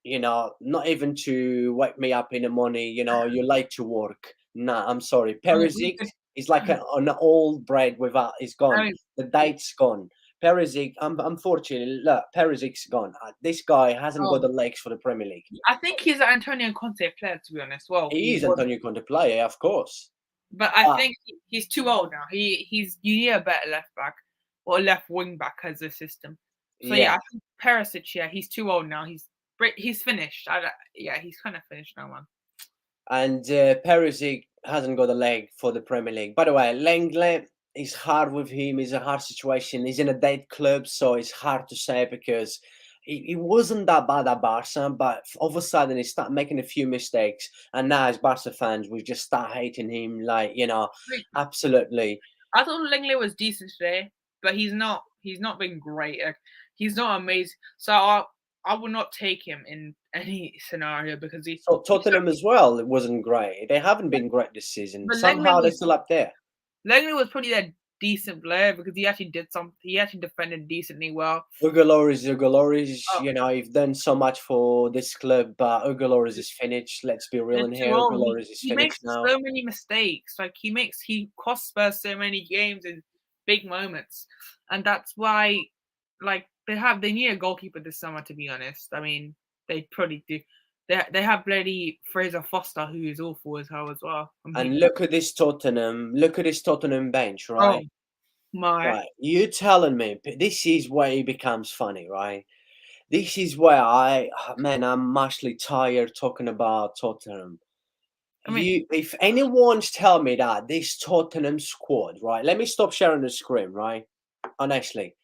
not even to wake me up in the morning, you're late to work. Nah, I'm sorry. I mean, Perisic is like an old bread without, it's I gone. mean, The date's gone. Perisic, unfortunately, look, Perisic's gone. This guy hasn't got oh, the legs for the Premier League. I think he's an Antonio Conte player to be honest. Well, He he is was, Antonio Conte player, of course. but I But think he's too old now. He's you need a better left back or left wing back as a system. So yeah, yeah, I think Perisic. Yeah, he's too old now. He's finished. Yeah, he's kind of finished now, man. and Perisic hasn't got a leg for the Premier League. By the way, Langley is hard with him. It's a hard situation. He's in a dead club, so it's hard to say because he wasn't that bad at Barca, but all of a sudden he started making a few mistakes, and now as Barca fans, we just start hating him. Like absolutely. I thought Langley was decent today, but he's not. He's not been great. Like, he's not amazing. So I would not take him in any scenario because So Tottenham as well, it wasn't great. They haven't been great this season. but Langley Somehow they're was still up there. probably a decent player because he actually did something. He actually defended decently well. Hugo Lloris, Oh, you've done so much for this club, but Hugo Lloris is finished. Let's be real they're in too here. Hugo old. Lloris is He makes finished now. so many mistakes. Like he costs Spurs so many games in big moments, and that's why like they need a goalkeeper this summer. To be honest, I mean they probably do. They have bloody Fraser Foster who is awful as hell as well. I mean, And look at this Tottenham. Look at this Tottenham bench, oh right? my, Right. You telling me this is where it becomes funny, right? This is where I'm mostly tired talking about Tottenham. I mean, If anyone's tell me that this Tottenham squad, right? Let me stop sharing the screen, right? Honestly,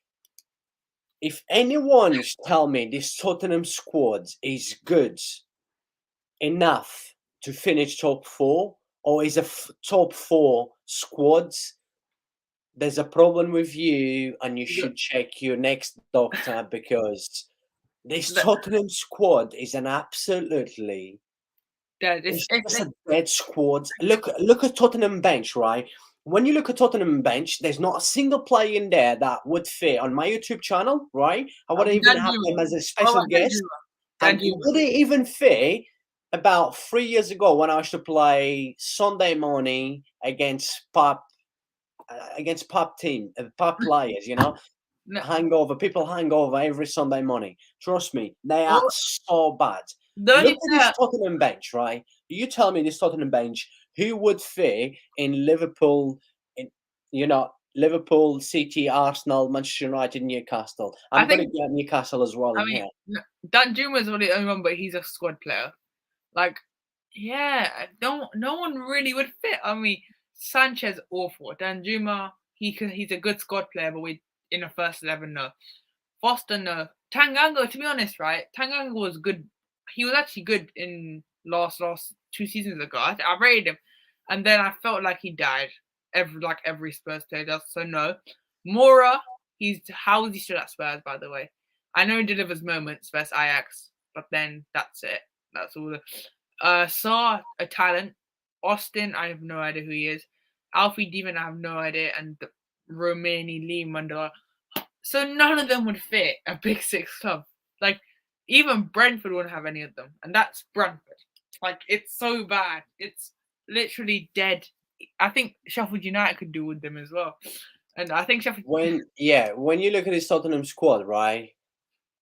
if anyone's tell me this Tottenham squad is good enough to finish top 4 or is a top 4 squads, there's a problem with you and you should check your next doctor because this the, Tottenham squad is an absolutely that it's just a dead squad. Look at Tottenham bench, right? When you look at Tottenham bench, there's not a single player in there that would fit on my YouTube channel, right? I would even have Danjuma. them as a What special about guest, and it Danjuma? wouldn't even fit about 3 years ago when I used to play Sunday morning against pub players, No, people hang over every Sunday morning. Trust me, they are oh, so bad. the Look only at this player Tottenham bench, right? You tell me this Tottenham bench, who would fit in Liverpool, Liverpool, City, Arsenal, Manchester United, Newcastle. I I'm going to think get Newcastle as well I in mean here. Danjuma is only the only one, but he's a squad player. Like, yeah, no one really would fit. I mean, Sanchez awful. Danjuma, he's a good squad player, but we in the first 11 no. Foster no. Tanganga, to be honest, right? Tanganga was good. He was actually good in last 2 seasons ago. I rated him, and then I felt like he died. Every Spurs player does. So no. Mora, How is he still at Spurs, by the way? I know he delivers moments versus Ajax, but then that's it. That's all. Saw a talent. Austin, I have no idea who he is. Alfie Demon, I have no idea, and Romani Lee Mandela. So none of them would fit a Big Six club. Like even Brentford wouldn't have any of them, and that's Brentford. Like it's so bad. It's literally dead. I think Sheffield United could do with them as well, and I think Sheffield. When you look at this Tottenham squad, right?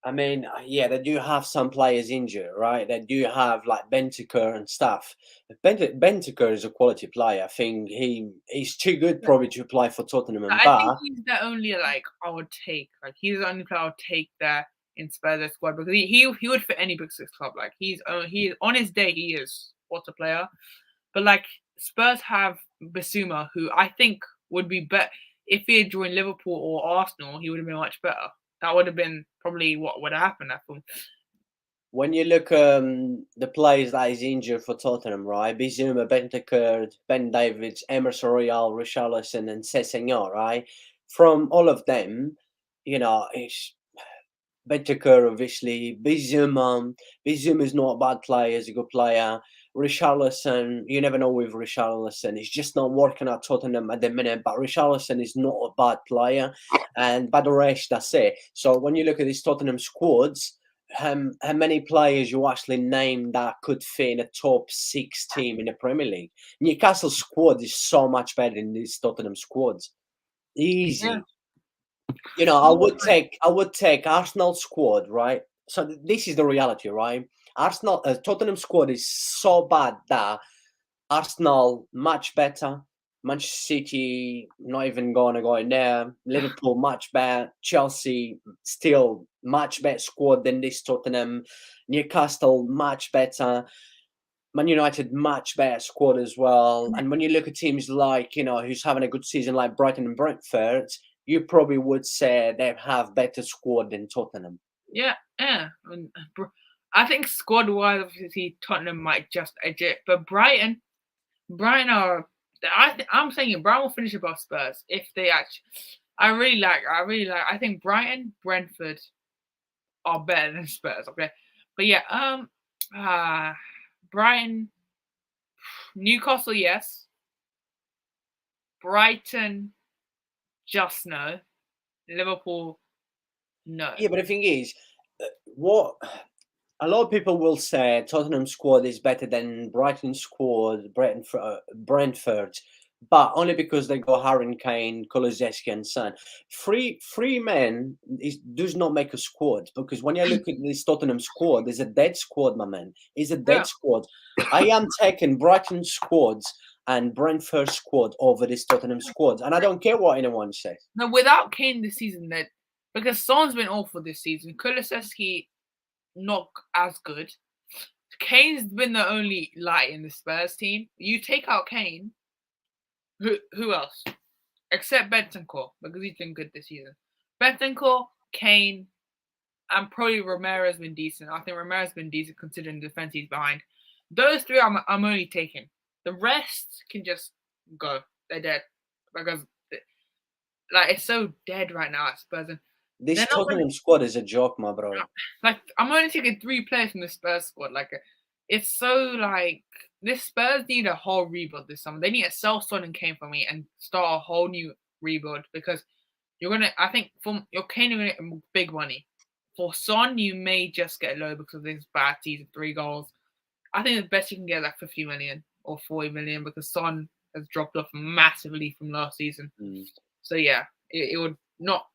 I mean, yeah, they do have some players injured, right? They do have like Bentancur and stuff. Bentancur is a quality player. I think he's too good probably to play for Tottenham. I think But he's the only I would take. Like he's the only player I would take there in Spurs squad because he would fit any Big Six club. Like he's on his day he is what a player. But like Spurs have Basuma, who I think would be better if he had joined Liverpool or Arsenal. He would have been much better. That would have been probably what would have happened. I think. when you look the players that is injured for Tottenham, right? Bizuma, Bentancur, Ben Davies, Emerson Royal, Richarlison, and Sessegnon, right? From all of them, it's Bentancur, obviously. Bizuma is not a bad player; he's a good player. Richarlison, you never know with Richarlison. He's just not working at Tottenham at the minute, but Richarlison is not a bad player. And by the rest, that's it. So when you look at these Tottenham squads, how many players you actually name that could fit in a top 6 team in the Premier League? Newcastle squad is so much better than this Tottenham squads. Easy. Yeah. I would take Arsenal squad, right? So this is the reality, right? Tottenham squad is so bad that Arsenal much better. Manchester City not even gonna go in there. Liverpool much better. Chelsea still much better squad than this Tottenham. Newcastle much better. Man United much better squad as well. And when you look at teams like who's having a good season like Brighton and Brentford, you probably would say they have better squad than Tottenham. Yeah. I think squad wise, obviously Tottenham might just edge it, but Brighton are. I'm saying Brighton will finish above Spurs if they actually. I really like. I think Brighton, Brentford are better than Spurs. Okay, but yeah. Brighton, Newcastle, yes. Brighton, just no. Liverpool, no. Yeah, but the thing is, what a lot of people will say Tottenham squad is better than Brighton squad, Brentford, but only because they got Harry Kane, Kulusevski, and Son. Three men does not make a squad, because when you look at this Tottenham squad, there's a dead squad, my man. It's a dead squad. I am taking Brighton squads and Brentford squad over this Tottenham squad, and I don't care what anyone says. No, without Kane this season, because Son's been awful this season. Kulusevski not as good. Kane's been the only light in the Spurs team. You take out Kane, who else? Except Bentancur, because he's been good this season. Bentancur, Kane, and probably Romero has been decent. I think Romero's been decent considering the defense he's behind. Those three I'm only taking. The rest can just go. They're dead. Because it's so dead right now at Spurs. And this Tottenham squad is a joke, my bro. Like I'm only taking 3 players from the Spurs squad. It's so this Spurs need a whole rebuild this summer. They need to sell Son and Kane for me and start a whole new rebuild, because I think from your Kane you're gonna get big money. For Son, you may just get low because of this bad season, 3 goals. I think the best you can get is 50 million or 40 million, because Son has dropped off massively from last season. So yeah, it would not.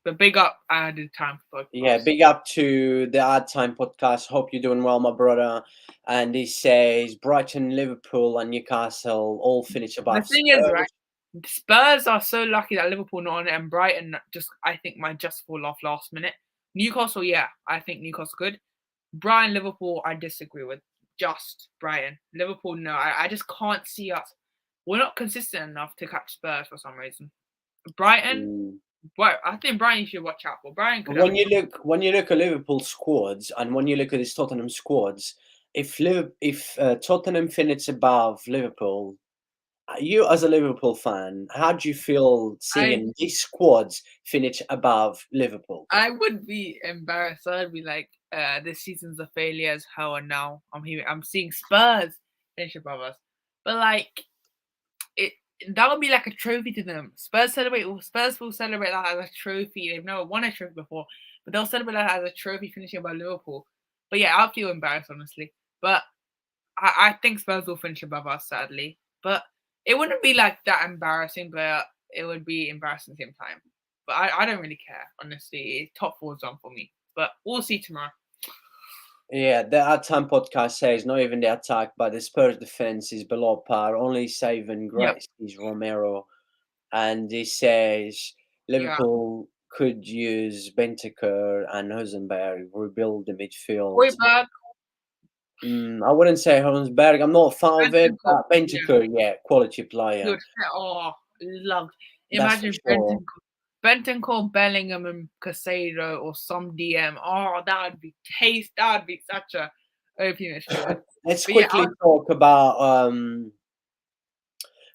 But big up, I had time for podcast. Yeah, big up to the Ad Time podcast. Hope you're doing well, my brother. And he says Brighton, Liverpool, and Newcastle all finish above. The thing is, right? Spurs are so lucky that Liverpool not on it, and Brighton I think might just fall off last minute. Newcastle, yeah, I think Newcastle good. Brighton, Liverpool, I disagree with. Just Brighton, Liverpool, no. I just can't see us. We're not consistent enough to catch Spurs for some reason. Brighton. Well, I think Brighton should watch out for. Brighton. When you look at Liverpool squads and when you look at this Tottenham squads, if Tottenham finishes above Liverpool You as a Liverpool fan, how do you feel I seeing these squads finish above Liverpool? I would be embarrassed. I'd be like, this season's a failure as hell, and now I'm seeing Spurs finish above us. But like it that would be like a trophy to them. Spurs will celebrate that as a trophy. They've never won a trophy before, but they'll celebrate that as a trophy finishing above Liverpool. But yeah, I'll feel embarrassed honestly. But I think Spurs will finish above us, sadly. But it wouldn't be like that embarrassing, but it would be embarrassing at the same time. But I don't really care, honestly. Top four is on for me. But we'll see tomorrow. Yeah, the At Time podcast says not even the attack, but the Spurs defense is below par. Only saving Yep. grace is Romero, and he says Yeah. Liverpool could use Bentancur and Rosenberg rebuild the midfield. Hoiberg, I wouldn't say Rosberg. I'm not a fan of it, Bentancur. but Yeah. Bentancur, yeah, quality player. Good. Oh, loved. That's for Imagine sure. Bentancur, Bellingham, and Casado or some DM. Oh, that would be taste. That would be such a OP midfield. Let's But yeah, quickly talk about.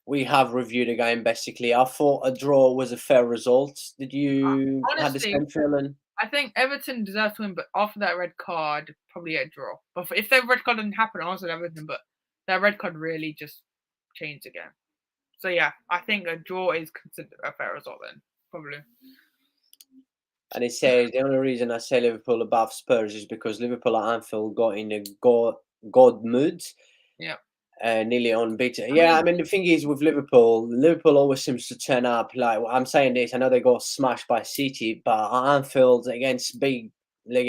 We have reviewed the game basically. I thought a draw was a fair result. Did you have the honestly, same feeling? I think Everton deserved to win, but after that red card, probably a draw. But if that red card didn't happen, I also Everton, but that red card really just changed the game. So yeah, I think a draw is considered a fair result then, probably. And he says the only reason I say Liverpool above Spurs is because Liverpool at Anfield got in a god mood, Yeah. nearly unbeaten. I Yeah, mean, I mean the thing is with Liverpool, Liverpool always seems to turn up. Like I'm saying this, I know they got smashed by City, but at Anfield against big, like,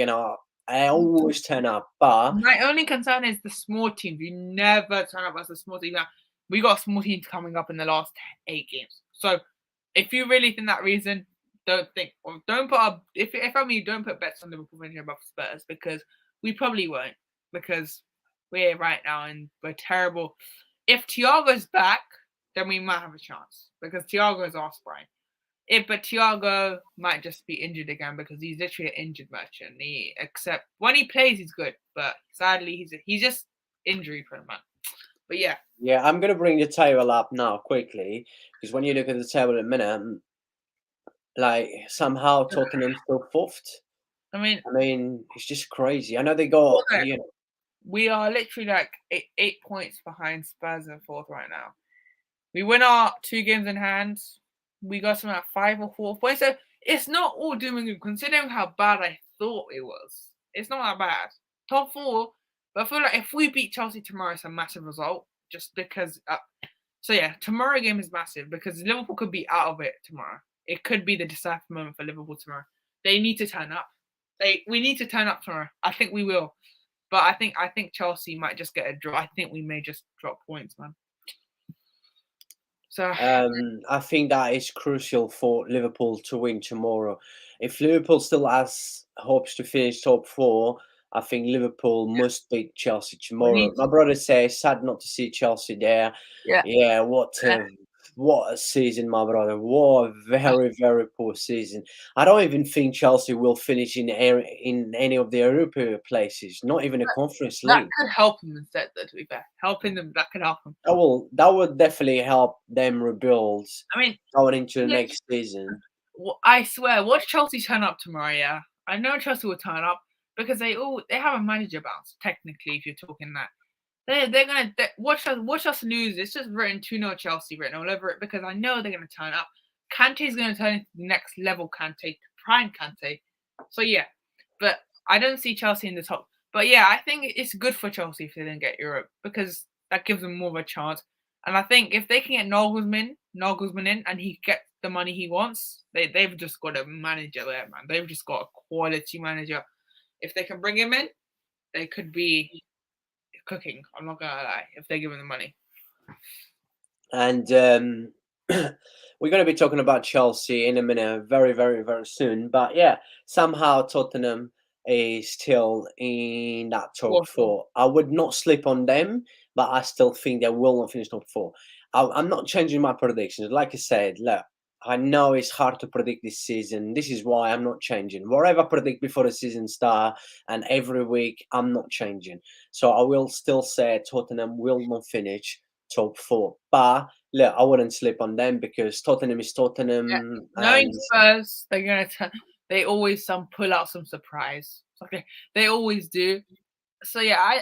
I always turn up. But my only concern is the small teams. You never turn up as a small team. Now, we got small teams coming up in the last 8 games. So if you really think that reason, don't put up. If I mean, don't put bets on Liverpool finishing above Spurs because we probably won't because we're right now and we're terrible. If Thiago's back, then we might have a chance because Thiago is our spine. But Thiago might just be injured again because he's literally an injured merchant. Except when he plays, he's good, but sadly, he's just injury prone, man. But yeah, yeah, I'm gonna bring the table up now quickly because when you look at the table in a minute, like somehow Tottenham's still fourth. I mean, I mean, it's just crazy. I know they got, we are literally like 8 points behind Spurs in fourth right now. We win our 2 games in hand. We got some at 5 or 4 points. So it's not all doom and gloom considering how bad I thought it was. It's not that bad. Top four, but I feel like if we beat Chelsea tomorrow, it's a massive result. Just because. So yeah, tomorrow game is massive because Liverpool could be out of it tomorrow. It could be the decisive moment for Liverpool tomorrow. They need to turn up. We need to turn up tomorrow. I think we will. But I think Chelsea might just get a draw. I think we may just drop points, man. So I think that is crucial for Liverpool to win tomorrow. If Liverpool still has hopes to finish top four, I think Liverpool must beat Chelsea we need tomorrow. My brother says sad not to see Chelsea there. yeah. Yeah, what a season, my brother! What a very very poor season. I don't even think Chelsea will finish in any of the European places. Not even a Conference That League. could help them instead, though, to be fair. Helping them, that could help them. That would definitely help them rebuild I mean, going into the next season. I swear, watch Chelsea turn up tomorrow, yeah. I know Chelsea will turn up because they have a manager bounce, technically, if you're talking that. They're gonna watch us lose. It's just written 2-0 Chelsea written all over it because I know they're gonna turn up. Kante's gonna turn into the next level Kante, prime Kante. So yeah, but I don't see Chelsea in the top. But yeah, I think it's good for Chelsea if they don't get Europe because that gives them more of a chance. And I think if they can get Nagelsmann in, and he gets the money he wants, they've just got a manager there, man. They've just got a quality manager. If they can bring him in, they could be cooking. I'm not gonna lie. If they give him the money. And we're going to be talking about Chelsea in a minute, very, very, very soon. But yeah, somehow Tottenham is still in that top Awesome. four. I would not sleep on them, but I still think they will not finish top four. I'm not changing my predictions. Like I said, look, I know it's hard to predict this season. This is why I'm not changing. Whatever I predict before the season start and every week, I'm not changing. So I will still say Tottenham will not finish top four. But look, I wouldn't sleep on them because Tottenham is Yeah. Tottenham, Knowing and Spurs, they're gonna they always pull out some surprise. Okay, they always do. So yeah, I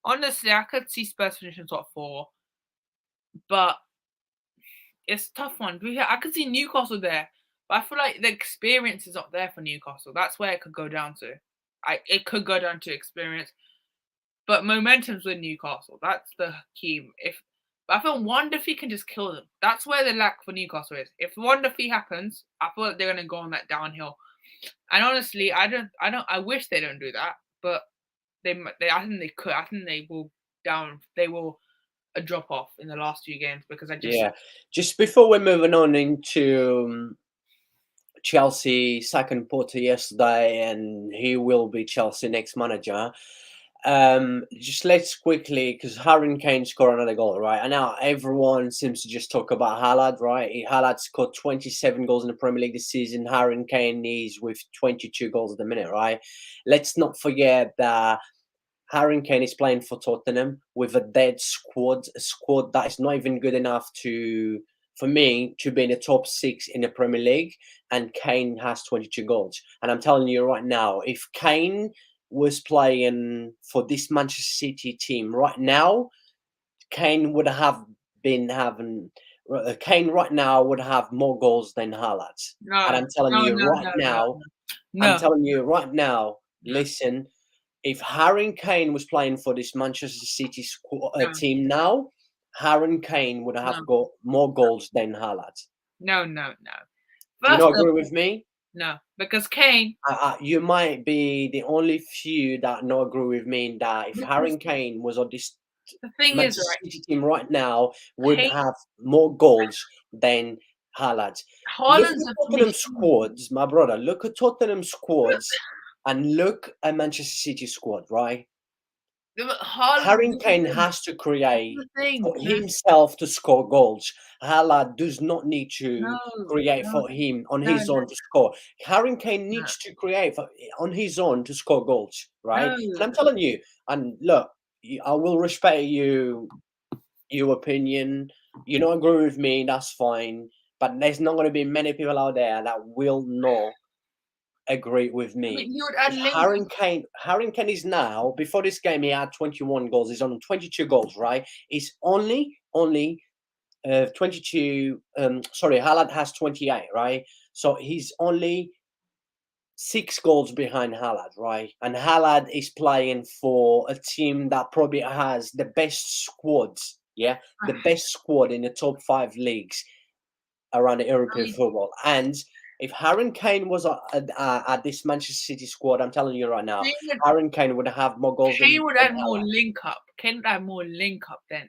honestly I could see Spurs finishing top four, but it's a tough one. I could see Newcastle there, but I feel like the experience is not there for Newcastle. That's where it could go down to. It could go down to experience, but momentum's with Newcastle. That's the key. But I feel one defeat can just kill them. That's where the lack for Newcastle is. If one defeat happens, I feel like they're gonna go on that downhill. And honestly, I wish they don't do that, but I think they could. I think they will down. They will a drop off in the last few games because I just yeah. Just before we're moving on into Chelsea second Potter yesterday, and he will be Chelsea next manager. Just let's quickly, because Harry Kane scored another goal, right? And now everyone seems to just talk about Haaland, right? Haaland scored 27 goals in the Premier League this season. Harry Kane is with 22 goals at the minute, right? Let's not forget that Harry Kane is playing for Tottenham with a dead squad, a squad that is not even good enough for me to be in the top six in the Premier League. And Kane has 22 goals. And I'm telling you right now, if Kane was playing for this Manchester City team right now, Kane would have been having. Kane right now would have more goals than Haaland. And no, I'm telling no, you no, right no, no, now, I'm no, telling you right now, no, listen, if Harry Kane was playing for this Manchester City no, team now, Harry Kane would no, have got more goals than Haaland. no, no, no. Do you First not of agree with all, me? no, because Kane, You might be the only few that not agree with me in that if because Harry Kane was on this the thing is, Manchester right, City team right now, would Kane, have more goals than Haaland. Look Haaland's at a Tottenham machine. squads, my brother. Look at Tottenham squads and look at Manchester City squad, right? Haaland, Harry Kane has to this is create the thing. for himself to score goals. Haaland does not need No, to create no, for him on no, his own to score. Harry Kane no, needs to create on his own to score goals, right? no, And I'm telling you, and look, I will respect your opinion. You don't agree with me, that's fine. But there's not going to be many people out there that will not agree with I mean, me. you would add If Lingard. Harry Kane is now, before this game, he had 21 goals. He's on 22 goals, right? He's only 22. Sorry, Haaland has 28, right? So he's only 6 goals behind Haaland, right? And Haaland is playing for a team that probably has the best squads, yeah, the best squad in the top five leagues around the I European mean, football. And if Harry Kane was at this Manchester City squad, I'm telling you right now, Kane would, Harry Kane would have more goals Kane would than add more Haaland. link up. Kane would add more link up than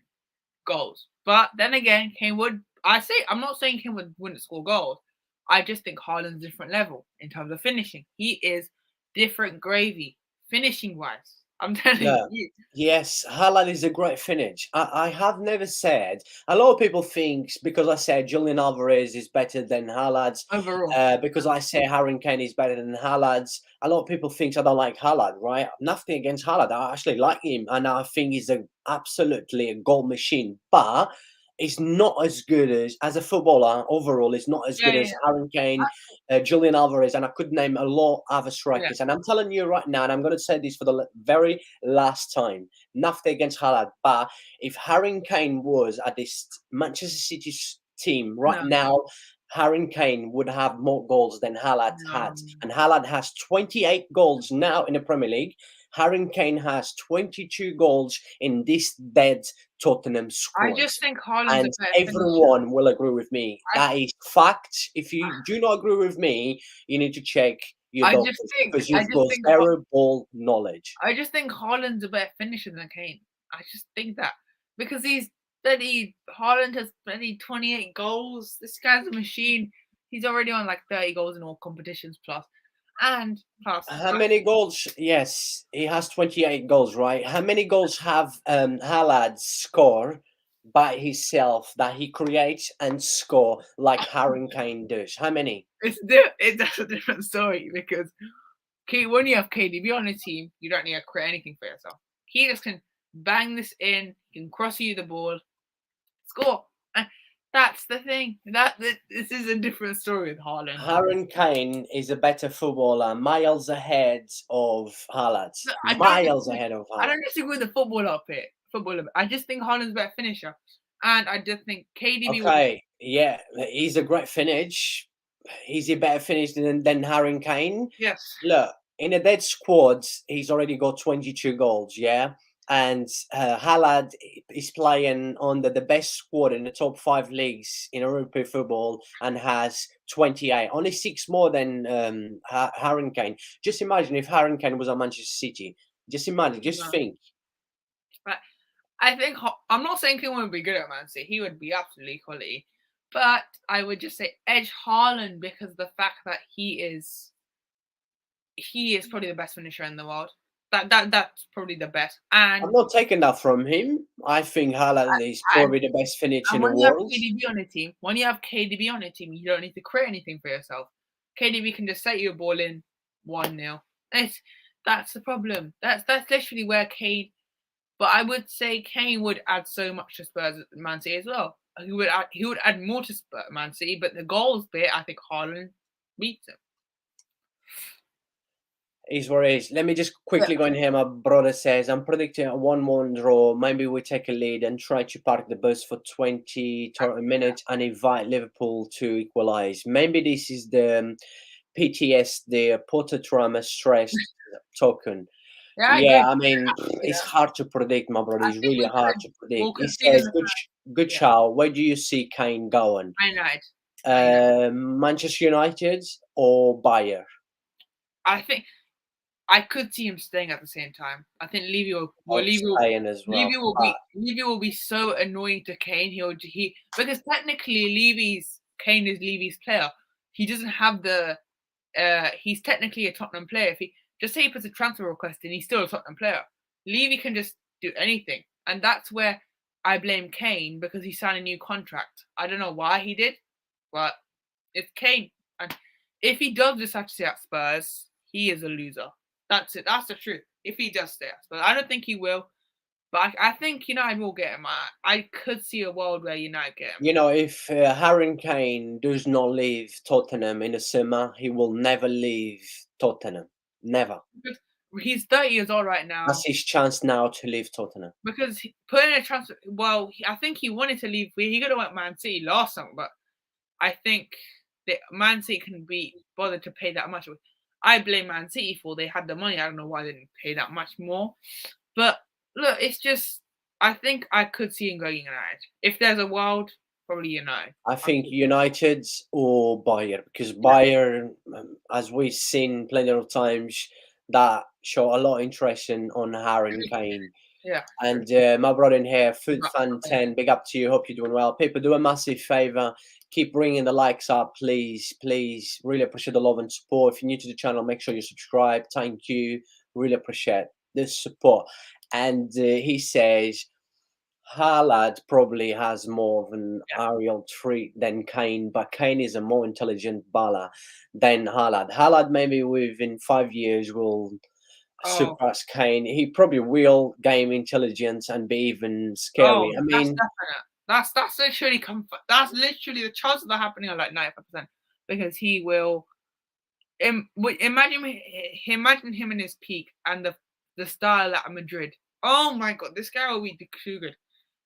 goals. But then again, Kane would. I'm not saying Kane wouldn't score goals. I just think Haaland's a different level in terms of finishing. He is different gravy finishing wise. I'm telling Look, you. yes, Haaland is a great finish. I have never said, a lot of people think because I said Julian Alvarez is better than Haaland, Overall, because I say Harry Kane is better than Haaland, a lot of people think I don't like Haaland, right? Nothing against Haaland. I actually like him, and I think he's absolutely a goal machine. But it's not as good as a footballer overall. It's not as yeah, good yeah, as Harry yeah. Kane, Julian Alvarez, and I could name a lot of other Yeah. strikers. And I'm telling you right now, and I'm going to say this for the very last time, nothing against Haaland, but if Harry Kane was at this Manchester City team right No, now, Harry Kane would have more goals than Haaland had. no. And Haaland has 28 goals now in the Premier League. Harry Kane has 22 goals in this dead Tottenham I squad. just think Haaland's a And better finisher. everyone will agree with me. I, That is fact. If you do not agree with me, you need to check your I just doctors think, because I you've just got think, zero ball knowledge. I just think Haaland's a better finisher than Kane. I just think that because he's steady. Haaland has steady 28 goals. This guy's a machine. He's already on like 30 goals in all competitions plus, and plus. How many goals? Yes, he has 28 goals, right? How many goals have Haaland score by himself that he creates and score like Harry Kane does? How many? That's a different story because when you have KDB on the team, you don't need to create anything for yourself. He just can bang this in, he can cross you the ball. score. And that's the thing. This is a different story with Haaland. Harry Kane is a better footballer, miles ahead of Haaland. No, Miles ahead of I Haaland. don't disagree with the football up it. I just think Haaland's a better finisher, and I just think KDB. Okay, yeah, he's a great finish. Is he better finished than Harry Kane? Yes. Look, in a dead squad, he's already got 22 goals, yeah? And Haaland is playing under the best squad in the top 5 leagues in European football and has 28, only 6 more than Harry Kane. Just imagine if Harry Kane was at Manchester City. Just imagine, just think. But I think I'm not saying Kane would be good at Man City. He would be absolutely quality. But I would just say edge Haaland because of the fact that he is probably the best finisher in the world. That's probably the best. And I'm not taking that from him. I think Haaland is probably the best finisher in the when you have world. KDB on a team, you don't need to create anything for yourself. KDB can just set you a ball in 1-0. That's the problem. That's literally where Kane. But I would say Kane would add so much to Spurs Man City as well. He would add more to Man City, but the goals bit, I think Haaland beats him. Is what it is. Let me just quickly go in here. My brother says, I'm predicting a 1-1 draw. Maybe we take a lead and try to park the bus for 20, 30 minutes and invite Liverpool to equalise. Maybe this is the PTS, the post-trauma stress token. Yeah, I mean, it's hard to predict, my brother. It's really hard to predict. He says, good shout. Where do you see Kane going? Manchester United or Bayern? I think I could see him staying at the same time. I think Levy will be so annoying to Kane. Because technically Kane is Levy's player. He doesn't have the he's technically a Tottenham player. If he just say he puts a transfer request in, he's still a Tottenham player. Levy can just do anything. And that's where I blame Kane because he signed a new contract. I don't know why he did, but it's Kane. And if he does decide to stay at Spurs, he is a loser. That's it. That's the truth. If he does stay at Spurs, I don't think he will. But I think United will get him. I could see a world where United get him. You know, if Harry Kane does not leave Tottenham in the summer, he will never leave Tottenham. Never. Because he's 30 years old right now. That's his chance now to leave Tottenham. Because putting a transfer, well, I think he wanted to leave. He could have went Man City last summer, but I think that Man City can be bothered to pay that much. I blame Man City for they had the money. I don't know why they didn't pay that much more. But look, it's just I think I could see him going United. If there's a world, probably United. I think United or Bayern, because Bayern, as we've seen plenty of times, that show a lot of interest on Harry Kane. Yeah. And my brother in here, Food Fan 10, big up to you. Hope you're doing well. People, do a massive favor. Keep bringing the likes up, please. Please. Really appreciate the love and support. If you're new to the channel, make sure you subscribe. Thank you. Really appreciate the support. And he says, Haaland probably has more of an aerial treat than Kane, but Kane is a more intelligent baller than Haaland. Haaland maybe within 5 years will surpass Kane. He probably will gain intelligence and be even scary. I mean, that's literally that's literally the chances of that happening are like 95% because he will. Imagine him in his peak and the style at Madrid. Oh my God, this guy will be too good.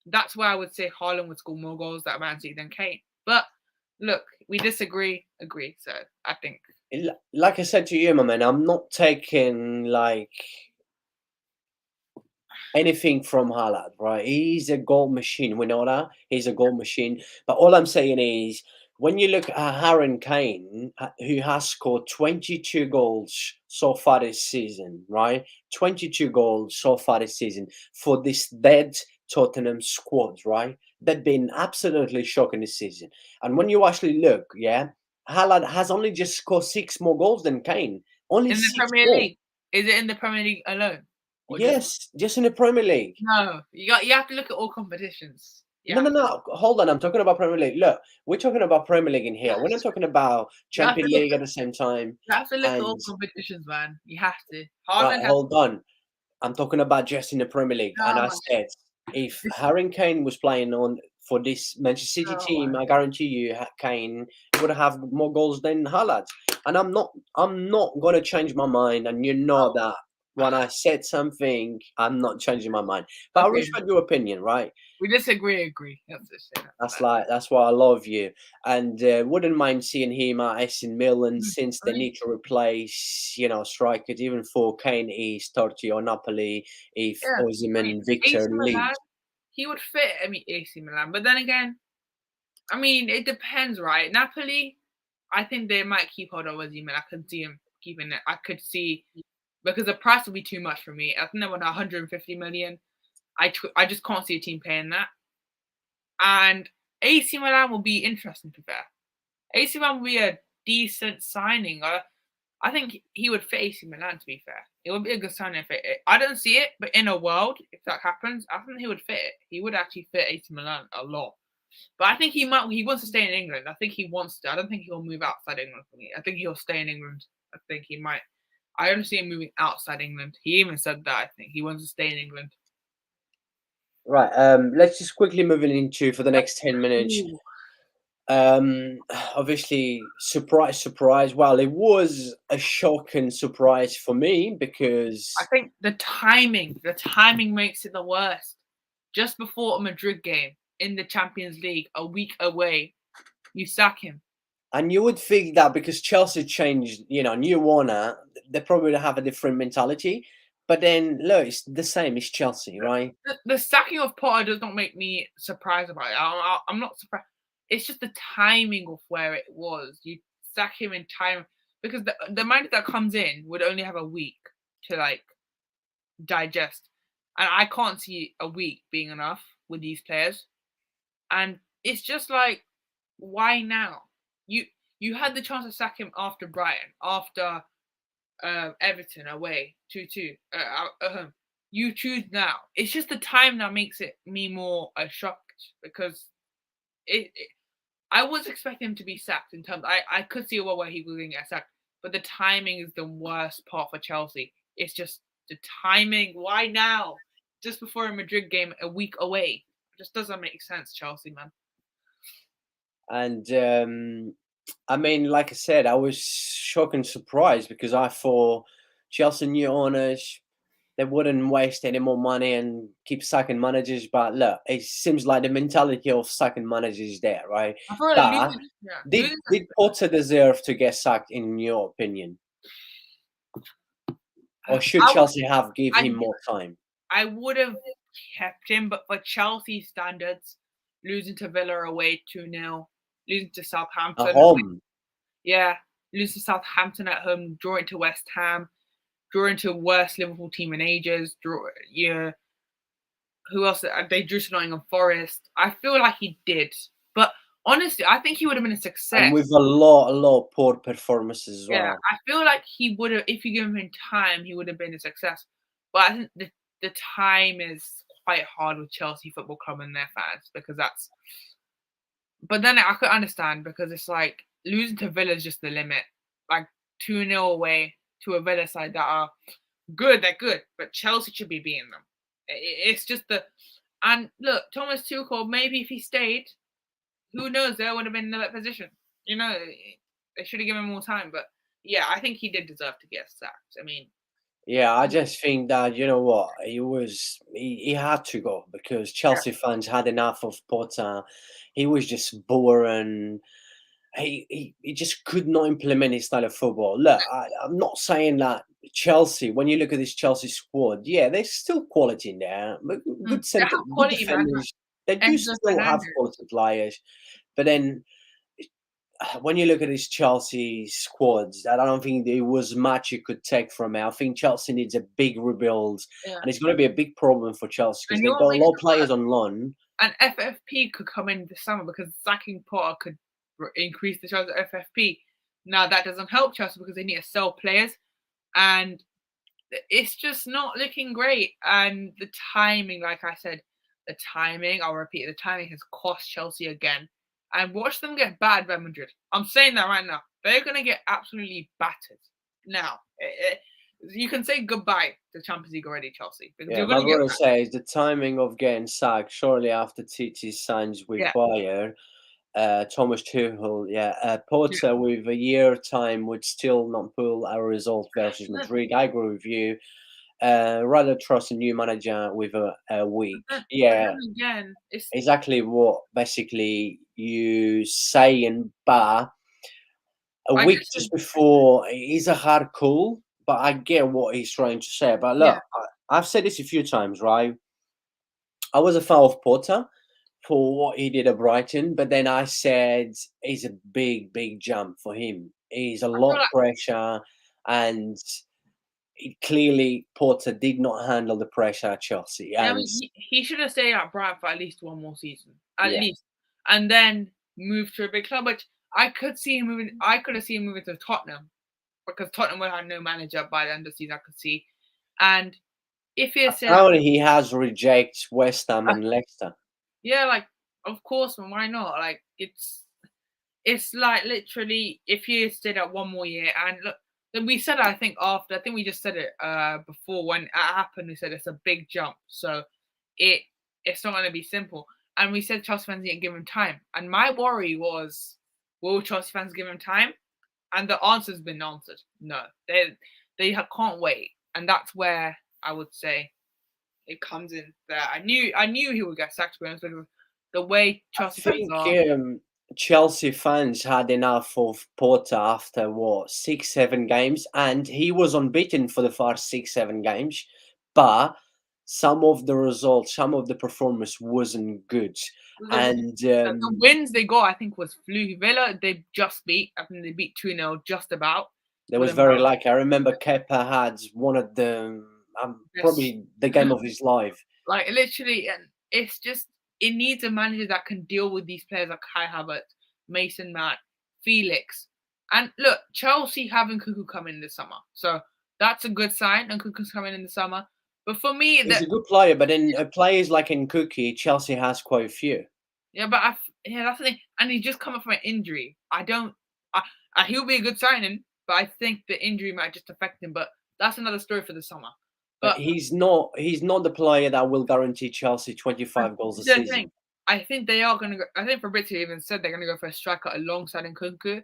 That's why I would say Haaland would score more goals at Man City than Kane. But look, we disagree. Agree. So I think, like I said to you, my man, I'm not taking like anything from Haaland, right? He's a goal machine. We know that he's a goal machine. But all I'm saying is, when you look at Harry Kane, who has scored 22 goals so far this season, right? 22 goals so far this season for this dead Tottenham squad, right? They've been absolutely shocking this season. And when you actually look, Haaland has only just scored 6 more goals than Kane. Only in the Premier League. Is it in the Premier League alone? Yes, just in the Premier League. No, you have to look at all competitions. Yeah. No. Hold on, I'm talking about Premier League. Look, we're talking about Premier League in here. We're not talking about Champions League at the same time. You have to look at all competitions, man. You have to. Hold on. I'm talking about just in the Premier League. And I said, if Harry Kane was playing on for this Manchester City Oh, team, I guarantee you, Kane would have more goals than Haaland. And I'm not gonna change my mind. And you know that when I said something, I'm not changing my mind. But I okay. respect your opinion, right? We disagree. Agree. Let's just say that. That's why I love you, and wouldn't mind seeing him at AC Milan since they need to replace, strikers. Even for Kane is 30 or Napoli if Yeah. I mean, Osimhen, AC Victor Milan, leaves. he would fit. I mean, AC Milan, but then again, I mean, it depends, right? Napoli, I think they might keep hold of Osimhen. I could see him keeping it. I could see because the price would be too much for me. I think they want 150 million. I just can't see a team paying that. And AC Milan will be interesting to fair. AC Milan will be a decent signing. I think he would fit AC Milan. To be fair, it would be a good signing. I don't see it, but in a world, if that happens, I think he would fit it. He would actually fit AC Milan a lot. But I think he might. He wants to stay in England. I think he wants to. I don't think he'll move outside England for me. I think he'll stay in England. I think he might. I don't see him moving outside England. He even said that. I think he wants to stay in England. Right. Let's just quickly move into for the next 10 minutes. Ooh. Obviously, surprise. Well, it was a shocking surprise for me because I think the timing makes it the worst. Just before a Madrid game in the Champions League, a week away, you sack him. and you would think that because Chelsea changed, new owner, they probably have a different mentality. But then, look, it's the same. It's Chelsea, right? The sacking of Potter does not make me surprised about it. I'm not surprised. It's just the timing of where it was. You sack him in time because the manager that comes in would only have a week to like digest, and I can't see a week being enough with these players. And it's just like, why now? You you had the chance to sack him after Brighton, after Everton away 2-2 at home. You choose now. It's just the time that makes it me more shocked because it I was expecting him to be sacked in terms. I could see a world where he was going to get sacked, but the timing is the worst part for Chelsea. It's just the timing. Why now? Just before a Madrid game, a week away. It just doesn't make sense, Chelsea man. And I mean, like I said, I was shocked and surprised because I thought Chelsea new owners, they wouldn't waste any more money and keep sacking managers. But look, it seems like the mentality of sacking managers is there, right? I feel like But losing, yeah, did Potter deserve to get sacked in your opinion, or should I, Chelsea have give I him more time I would have kept him, but for Chelsea standards, losing to Villa away 2-0, losing to at Southampton, home? yeah, losing to Southampton at home, drawing to West Ham, drawing to worst Liverpool team in ages. Yeah, who else? They drew to Nottingham Forest. I feel like he did, but honestly, I think he would have been a And success. with a lot of poor performances as Yeah, well. I feel like he would have, if you give him time, he would have been a success. But I think the time is quite hard with Chelsea Football Club and their fans because that's. But then I could understand because it's like losing to Villa is just the limit. Like 2-0 away to a Villa side that are good, they're good, but Chelsea should be beating them. It's just the. And look, Thomas Tuchel, maybe if he stayed, who knows, they would have been in that position. They should have given him more time. But yeah, I think he did deserve to get sacked. I mean, Yeah, I just think that you know what he had to go because yeah, Chelsea fans had enough of Potter. He was just boring. He just could not implement his style of football. Look, I'm not saying that Chelsea. When you look at this Chelsea squad, yeah, there's still quality in there. But good they center, have good quality, man. defenders. They do Enzo still have Fernandez. quality players, but then when you look at this Chelsea squads, I don't think there was much you could take from it. I think Chelsea needs a big rebuild, Yeah, and it's going to be a big problem for Chelsea because and you they've know what got a makes lot of it worse? players on loan. And FFP could come in this summer because sacking Potter could increase the chance of FFP. Now that doesn't help Chelsea because they need to sell players, and it's just not looking great. And the timing, like I said, the timing, I'll repeat, the timing has cost Chelsea again. And watch them get bad by Madrid. I'm saying that right now. They're going to get absolutely battered. Now, You can say goodbye to Champions League already, Chelsea, because Yeah, you're my going to get brother back. says the timing of getting sacked shortly after Titi signs with Yeah, Bayern. Thomas Tuchel, yeah. yeah. Porter with a year time would still not pull a result versus Then, Madrid. I agree with you. Rather trust a new manager with a week. but Yeah, then again, it's exactly what basically you saying, but a I week just just think, before is a hard call. But I get what he's trying to say. But yeah, look, I've said this a few times, right? I was a fan of Porter for what he did at Brighton, but then I said it's a big, big jump for him. He's a I feel lot like pressure, and clearly Porter did not handle the pressure at Chelsea. I And mean he should have stayed at Brighton for at least one more season, at yeah, least, and then moved to a big club. Which I could see him moving. I could have seen him moving to Tottenham because Tottenham would have no manager by the end of the season. I could see, and if he had said, apparently he has rejected West Ham and Leicester. yeah, like of course, why not? Like it's like literally if you stayed at one more year and look, then we said I think after I think we just said it before when it happened. We said it's a big jump, so it it's not going to be simple. And we said Chelsea fans didn't give him time. And my worry was, will Chelsea fans give him time? And the answer's been answered. No, can't wait, and that's where I would say it comes in. There, I knew he would get sacked because of the way I Chelsea fans think are. Chelsea fans had enough of Porter after what 6, 7 games, and he was unbeaten for the first 6, 7 games. But some of the results, some of the performance wasn't good, The, and the wins they got, I think, was fluky. Villa, they just beat. I think they beat 2-0 just about there with was a very lucky. I remember Kepa had one of the best. probably the game of his life. Like literally, and it's just it needs a manager that can deal with these players like Kai Havertz, Mason Mount, Felix, and look, Chelsea having Cuckoo come in this summer, so that's a good sign. And Cuckoo's coming in the summer, but for me, He's that a good player, but then players like in Cookie, Chelsea has quite a few. yeah, but yeah, that's the thing. And he's just coming from an injury. I don't. He'll be a good signing, but I think the injury might just affect him. But that's another story for the summer. But But he's not the player that will guarantee Chelsea uh, 25 goals a the thing, season. I think they are going to go. I think Fabrizio even said they're going to go for a striker alongside Nkunku.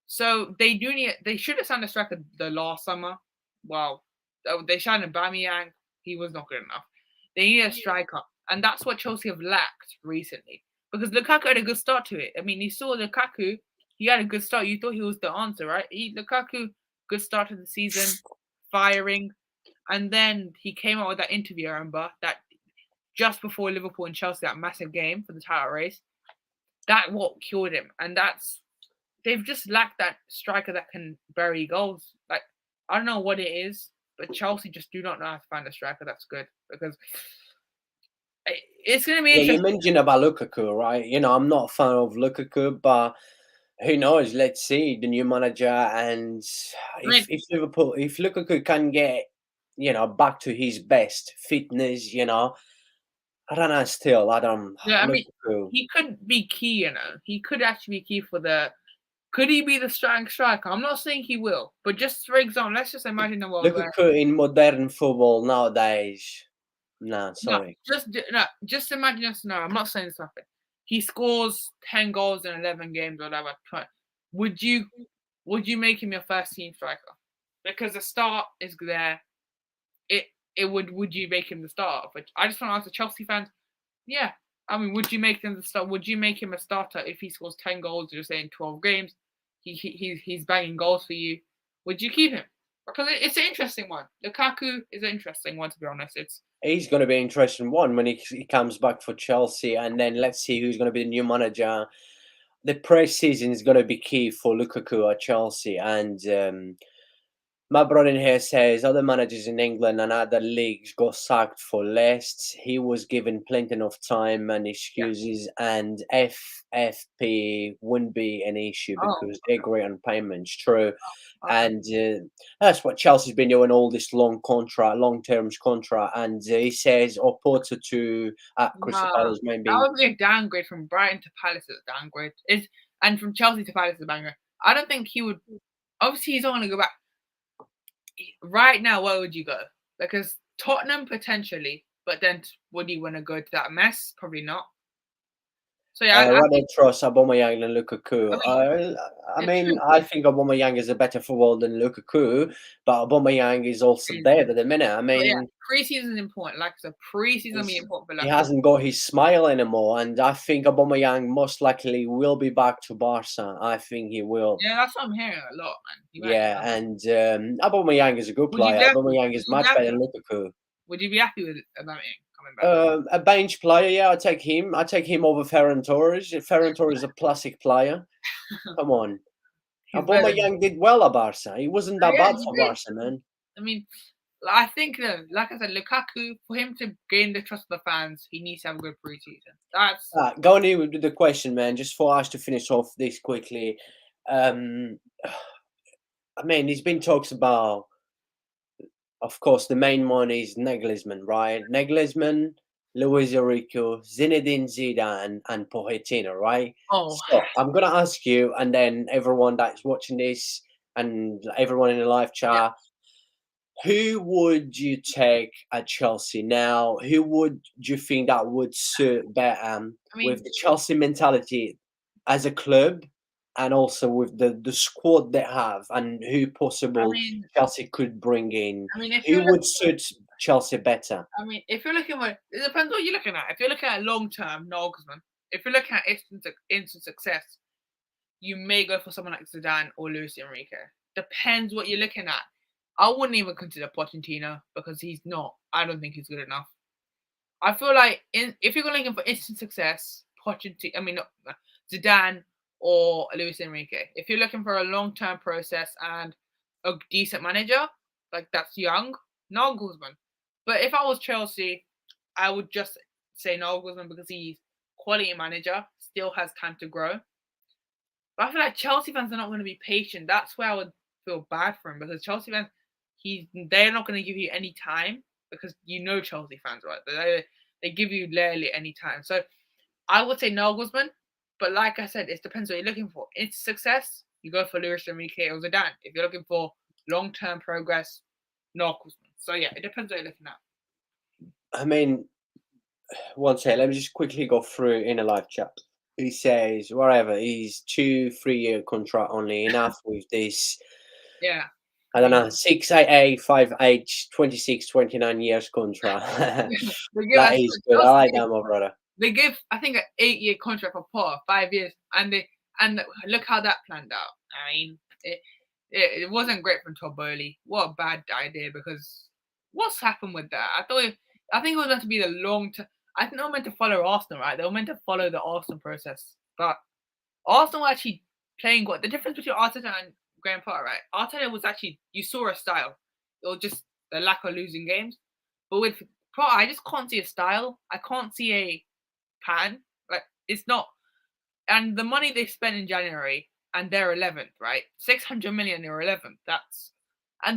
So they do need. They should have signed a striker the last summer. Wow, they signed Aubameyang. He was not good enough. They need a striker, and that's what Chelsea have lacked recently. Because Lukaku had a good start to it. I mean, you saw Lukaku. He had a good start. You thought he was the answer, right? Lukaku, good start to the season, firing, and then he came out with that interview. I remember that just before Liverpool and Chelsea, that massive game for the title race. That what killed him, and they've just lacked that striker that can bury goals. Like I don't know what it is, but Chelsea just do not know how to find a striker that's good because it's going to be Yeah, you interesting. mentioned about Lukaku, right? I'm not a fan of Lukaku, but who knows? Let's see the new manager, and I mean, if Lukaku can get, back to his best fitness, I don't know. Still, I don't yeah, I mean, Lukaku. he could be key. He could actually be key for the. Could he be the starting striker? I'm not saying he will, but just for example, let's just imagine a world where Lukaku in modern football nowadays. No, no, sorry. just imagine this. No, I'm not saying something. He scores 10 goals in 11 games or whatever. Would you would you make him your first team striker? Because the start is there. It it would you make him the starter? But I just want to ask the Chelsea fans. Yeah, I mean, would you make him the start? Would you make him a starter if he scores 10 goals? You're saying 12 games. He's banging goals for you. Would you keep him? Because it's an interesting one. Lukaku is an interesting one to be honest. It's He's going to be an interesting one when he comes back for Chelsea, and then let's see who's going to be the new manager. The pre-season is going to be key for Lukaku at Chelsea, and my brother here says other managers in England and other leagues got sacked for less. He was given plenty of time and yeah. excuses, and FFP wouldn't be an issue Oh, because they agree on payments. True, okay. and that's what Chelsea's been doing all this long term contract. And he says, or Porter to Crystal Nah, Palace that maybe. would be a downgrade from Brighton to Palace. Is a downgrade. And from Chelsea to Palace is a banger. I don't think he would. Obviously, he's not going to go back. right now, where would you go? Because Tottenham potentially, but then would you want to go to that mess? Probably not. So yeah, I Rather think. trust Aubameyang than Lukaku. I mean, I the mean, truth I is, think Aubameyang is a better footballer than Lukaku, but Aubameyang is also is there at the minute. I but yeah, mean, preseason is important. Like I said, preseason be important for he Lukaku. hasn't got his smile anymore, and I think Aubameyang most likely will be back to Barca. I think he will. Yeah, that's what I'm hearing a lot, man. You might be Yeah, happy. and Aubameyang is a good Would you player. be happy? Aubameyang Would is you be much better happy? than Lukaku. Would you be happy with Aubameyang coming back? A bench player, yeah, I take him. I take him over Ferran Torres. Ferran Torres is a classic player. Come on. He's better than. Aubameyang did well at Barca. He wasn't that Yeah, bad he for did. Barca, man. I mean, I think like I said, Lukaku, for him to gain the trust of the fans, he needs to have a good preseason. That's Going in with the question, man, just for us to finish off this quickly. Um, I mean, there's been talks about, of course, the main one is Nagelsmann, right? Nagelsmann, Luis Enrique, Zinedine Zidane, and Pochettino, right? oh, So I'm gonna ask you, and then everyone that's watching this, and everyone in the live yeah. chat, who would you take at Chelsea now? Who would you think that would suit better I with mean, the Chelsea mentality as a club, and also with the squad they have, and who I possible mean, Chelsea could bring in? I mean, if Who you're would looking, suit Chelsea better? I mean, if you're looking at, it depends what you're looking at. If you're looking at long term, Nagelsmann. If you're looking at instant success, you may go for someone like Zidane or Luis Enrique. Depends what you're looking at. I wouldn't even consider Pochettino because he's not. I don't think he's good enough. I feel like if you're looking for instant success, Pochettino, I mean, not Zidane or Luis Enrique. If you're looking for a long-term process and a decent manager, like that's young, Nagelsmann. But if I was Chelsea, I would just say Nagelsmann because he's quality manager, still has time to grow. But I feel like Chelsea fans are not going to be patient. That's where I would feel bad for him because Chelsea fans, they're not going to give you any time because you know Chelsea fans, right? They give you rarely any time. So I would say Nagelsmann, but like I said, it depends what you're looking for. It's success, you go for Luis Enrique or Zidane. If you're looking for long-term progress, Nagelsmann. So yeah, it depends what you're looking at. I mean, one second, let me just quickly go through in a live chat. He says, whatever, he's 2-3 year contract only enough with this. Yeah. I don't know, 6 5 age, 26, 29 years contract. They give That us is good. I like that, my brother. They give I think an 8-year contract for Potter, 5 years, and look how that planned out. I mean, it wasn't great from Todd Bowley. What a bad idea because what's happened with that? I think it was meant to be the long term. I think they were meant to follow Arsenal, right? They were meant to follow the Arsenal process, but Arsenal were actually playing what the difference between Arteta and Graham Potter, right? Arteta was actually you saw a style. It was just the lack of losing games, but with Potter, I just can't see a style. I can't see a pattern. Like it's not. And the money they spent in January, and they're 11th, right? 600 million, they're 11th.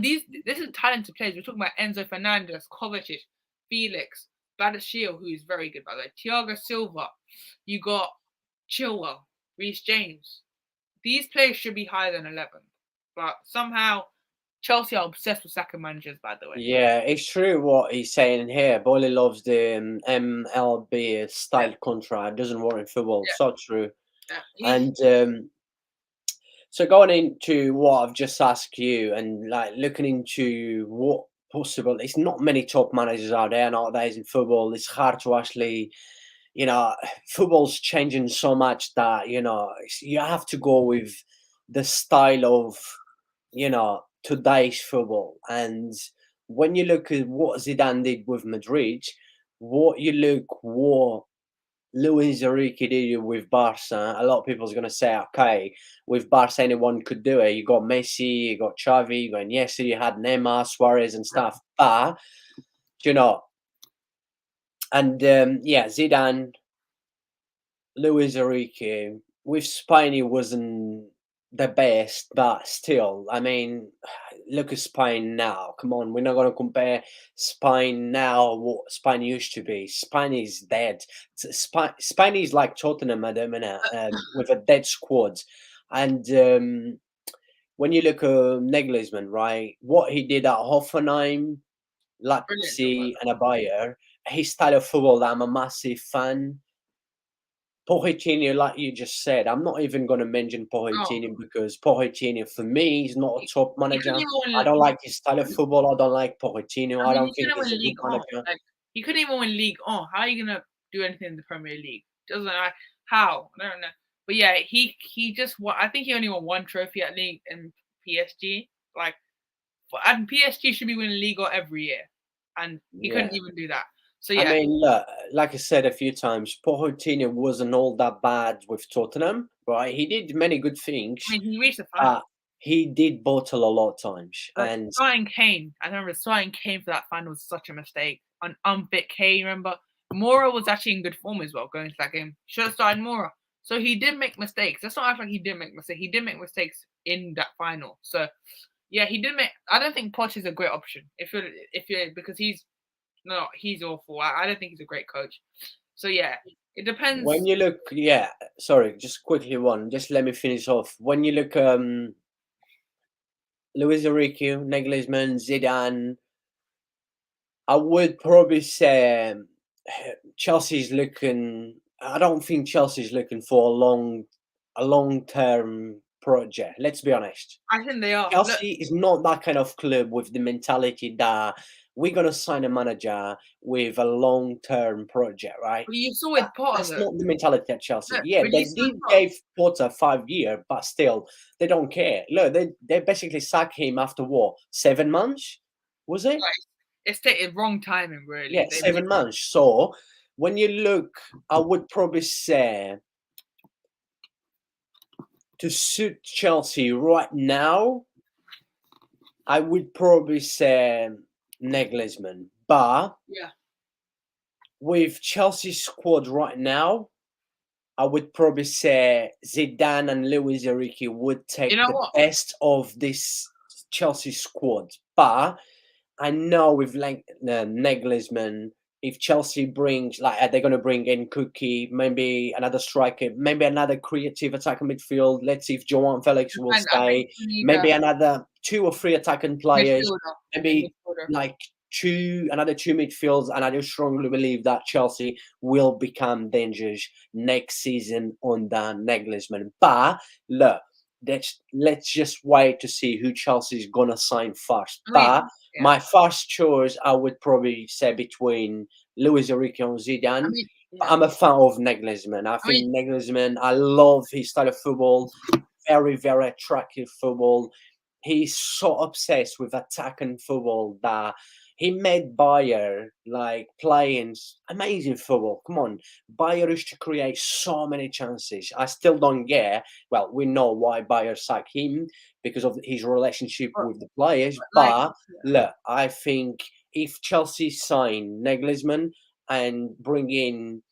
This is talented players. We're talking about Enzo Fernandez, Kovacic, Felix, Badashil, who is very good by the way, Thiago Silva. You got Chilwell, Reece James. These players should be higher than 11th, but somehow Chelsea are obsessed with second managers. By the way, Yeah, it's true what he's saying here. Boyle loves the MLB yeah, style contract. Doesn't work in football. So true. yeah, And so going into what I've just asked you, and like looking into what possible, it's not many top managers out there nowadays in football. It's hard to actually, football's changing so much that you have to go with the style of today's football. And when you look at what Zidane did with Madrid, what Luis Enrique did with Barca, a lot of people's going to say, okay, with Barca, anyone could do it. You got Messi, you got Xavi, you got Iniesta, you had Neymar, Suarez, and stuff. But you know, and Zidane, Luis Enrique with Spain, he wasn't the best, but still, I mean, look at Spain now. Come on, we're not going to compare Spain now what Spain used to be. Spain is dead. Spain is like Tottenham at the minute with a dead squad, and when you look at Nagelsmann, right, what he did at Hoffenheim, Brilliant job, by Leipzig, the and a Bayer, his style of football that I'm a massive fan. Pochettino, like you just said, I'm not even going to mention way. Oh, Pochettino because Pochettino, for me, is not a top he couldn't manager. I even don't win. like his style of football. I don't like Pochettino. I I mean, don't he think couldn't he's win a good League On. manager. Like he couldn't even win League On. How are you gonna do anything in the Premier League? Doesn't like how? I don't know. But yeah, he just won. I think he only won one trophy at League in PSG. Like, and PSG should be winning League On every year, and he couldn't Yeah. even do that. So I yeah, mean, look, like I said a few times, Pochettino wasn't all that bad with Tottenham, right? He did many good things, I mean he reached the final. but he did bottle a lot of times. But And starting Kane, I remember starting Kane for that final was such a mistake. An unfit Kane, remember? Mora was actually in good form as well going into that game. Should have started Mora. So he did make mistakes. Let's not act like he didn't make mistakes. He did make mistakes in that final. So yeah, he did make. I don't think Poch is a great option if you're because he's awful. I don't think he's a great coach. So yeah, it when depends. you look, yeah, sorry, just quickly one, just let me finish off. When you look, Luis Enrique, Nagelsmann, Zidane, I would probably say Chelsea's looking. I don't think Chelsea's looking for a long term project. Let's be honest. I think they are. Look, Chelsea is not that kind of club with the mentality that we're gonna sign a manager with a long term project, right? but you saw with Potter That's though. not the mentality at Chelsea. Look, Yeah, but you they saw with did Potter. give Potter 5 years, but still they don't care. Look, they basically sacked him after what, 7 months? Was it? Like, it's taking wrong timing, Yeah, really. They 7 months. So when you look, I would probably say to suit Chelsea right now, I would probably say Nagelsmann. But yeah. with Chelsea's squad right now, I would probably say Zidane and Luis Enrique would You take know the what? best of this Chelsea squad. But I know with like Nagelsmann, if Chelsea brings like they're gonna bring in Cookie, maybe another striker, maybe another creative attacking midfield. Let's see if João Felix will And I think stay. you need a Maybe another two or three attacking players. midfielder. A Maybe midfielder. like another two midfields, and I do strongly believe that Chelsea will become dangerous next season under Nagelsmann. But look, let's just wait to see who Chelsea's gonna sign first. I mean, But yeah. my first choice, I would probably say between Luis Enrique and I Zidane. mean, yeah. I'm a fan of Nagelsmann. I I mean, think Nagelsmann. I love his style of football. Very, very attractive football. He's so obsessed with attacking football that he made Bayer like playing amazing football. Come on, Bayer used to create so many chances. I still don't get. Well, we know why Bayer sacked him because of his relationship but, with the players. like, But yeah. look, I think if Chelsea sign Nagelsmann and bring in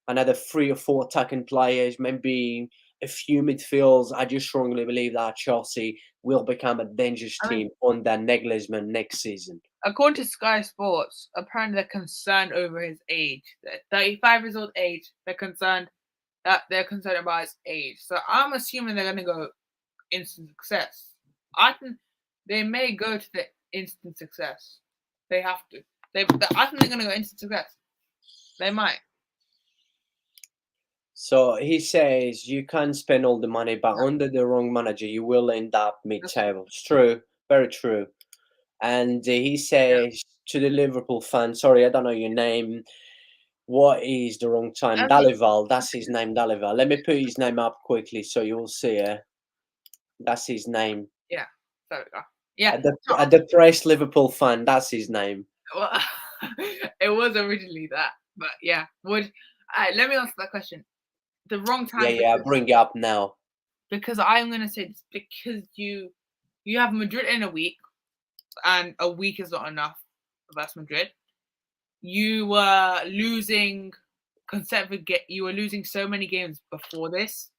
another three or four attacking players, maybe a few midfields, I just strongly believe that Chelsea will become a dangerous I mean, team under Nagelsmann next season. according to Sky Sports, apparently they're concerned over his age. At 35 years old age, they're concerned about his age. So I'm assuming they're gonna go instant success. I think they may go to the instant success. They have to. I think they're gonna go instant success. They might. So he says you can spend all the money, but Yeah, under the wrong manager, you will end up that's true. mid-table. It's true, very true. And he Yeah. says to the Liverpool fan, sorry, I don't know your name. What is the wrong time? I mean, Dalival, that's his name, Dalival. Let me put his name up quickly so you will see it. That's his name. yeah. There we go. Yeah. So, A depressed Liverpool fan, that's his name. well, it was originally that, but yeah. Let me answer that question. The wrong Yeah, time yeah, bring it up now. because I'm gonna say this because you have Madrid in a week, and a week is not enough versus Madrid. You were losing you were losing so many games before this,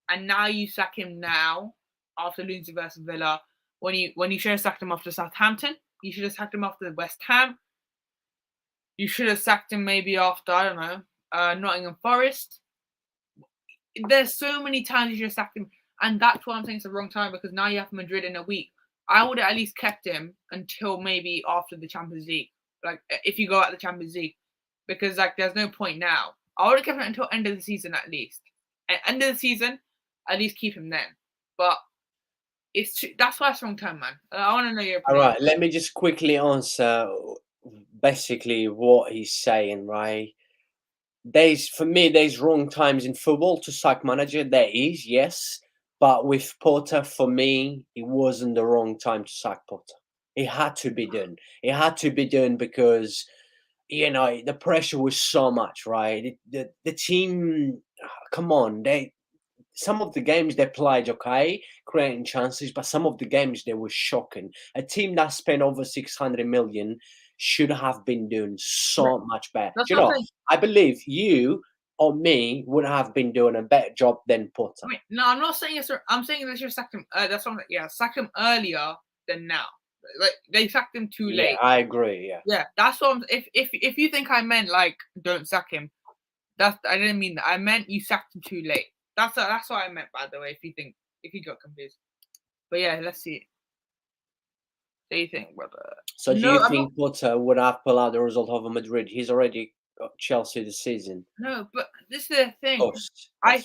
and now you sack him now after losing versus Villa. When you should have sacked him after Southampton, you should have sacked him after West Ham. You should have sacked him maybe after I don't know Nottingham Forest. There's so many times you should have sacked him, And that's why I'm saying it's the wrong time, because now you have Madrid in a week. I would have at least kept him until maybe after the Champions League. Like, if you go out the Champions League, because like there's no point now. I would have kept him until end of the season at least. At end of the season, at least keep him then. But that's why it's wrong time, man. I want to know your All opinion. right, let me just quickly answer basically what he's saying, right? For me, there's wrong times in football to sack manager. There is, yes. But with Potter, for me, it wasn't the wrong time to sack Potter. It had to be done. It had to be done because, the pressure was so much, right? The team, come on, some of the games they played okay, creating chances, but some of the games they were shocking. A team that spent over 600 million should have been doing so much better. That's what I'm saying. I believe you or me would have been doing a better job than Potter. Wait, no, I'm not saying it's. I'm saying they should sack him. That's what. Sack him earlier than now. Like they sacked him too late. Yeah, I agree. Yeah. Yeah, that's what. If you think I meant like don't sack him, I didn't mean that. I meant you sacked him too late. That's what I meant, by the way. If you got confused, but yeah, let's see. What do you think, brother? So do you think Potter would have pulled out the result over Madrid? He's already got Chelsea this season. No, but this is the thing. I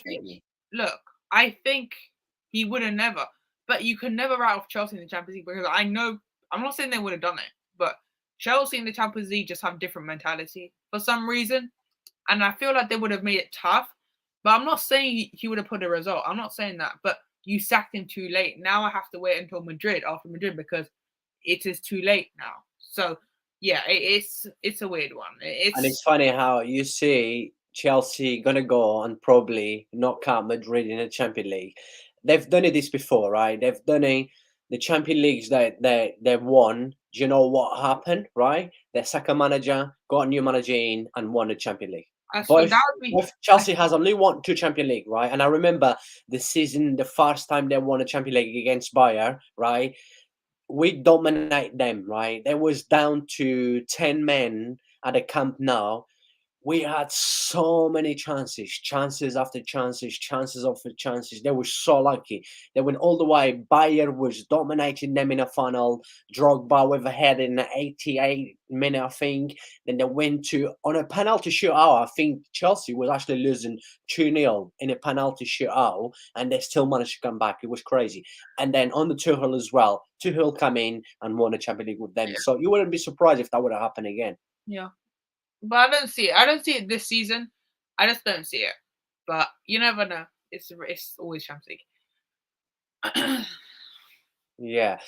think he would have never. But you can never write off Chelsea in the Champions League, because I know. I'm not saying they would have done it, but Chelsea in the Champions League just have different mentality for some reason, and I feel like they would have made it tough. But I'm not saying he would have put a result. I'm not saying that. But you sacked him too late. Now I have to wait until after Madrid, because it is too late now. So yeah, it's a weird one. And it's funny how you see Chelsea gonna go and probably knock out Madrid in the Champions League. They've done this before, right? They've done the Champions Leagues that they've won. Do you know what happened, right? Their second manager got a new manager in and won the Champions League. Both Chelsea has only won 2 Champions League, right? And I remember the first time they won a Champions League against Bayern, right? We dominate them, right? They was down to 10 men at the Camp Nou. We had so many chances after chances after chances. They were so lucky. They went all the way. Bayer was dominating them in a final. Drogba with a head in the 88th minute, I think. Then they went on a penalty shootout. I think Chelsea was actually losing 2-0 in a penalty shootout, and they still managed to come back. It was crazy. And then on the Tuchel as well. Tuchel come in and won a Champions League with them. Yeah. So you wouldn't be surprised if that would have happened again. Yeah. But I don't see it. I don't see it this season. I just don't see it. But you never know. It's always Champions League. Yeah.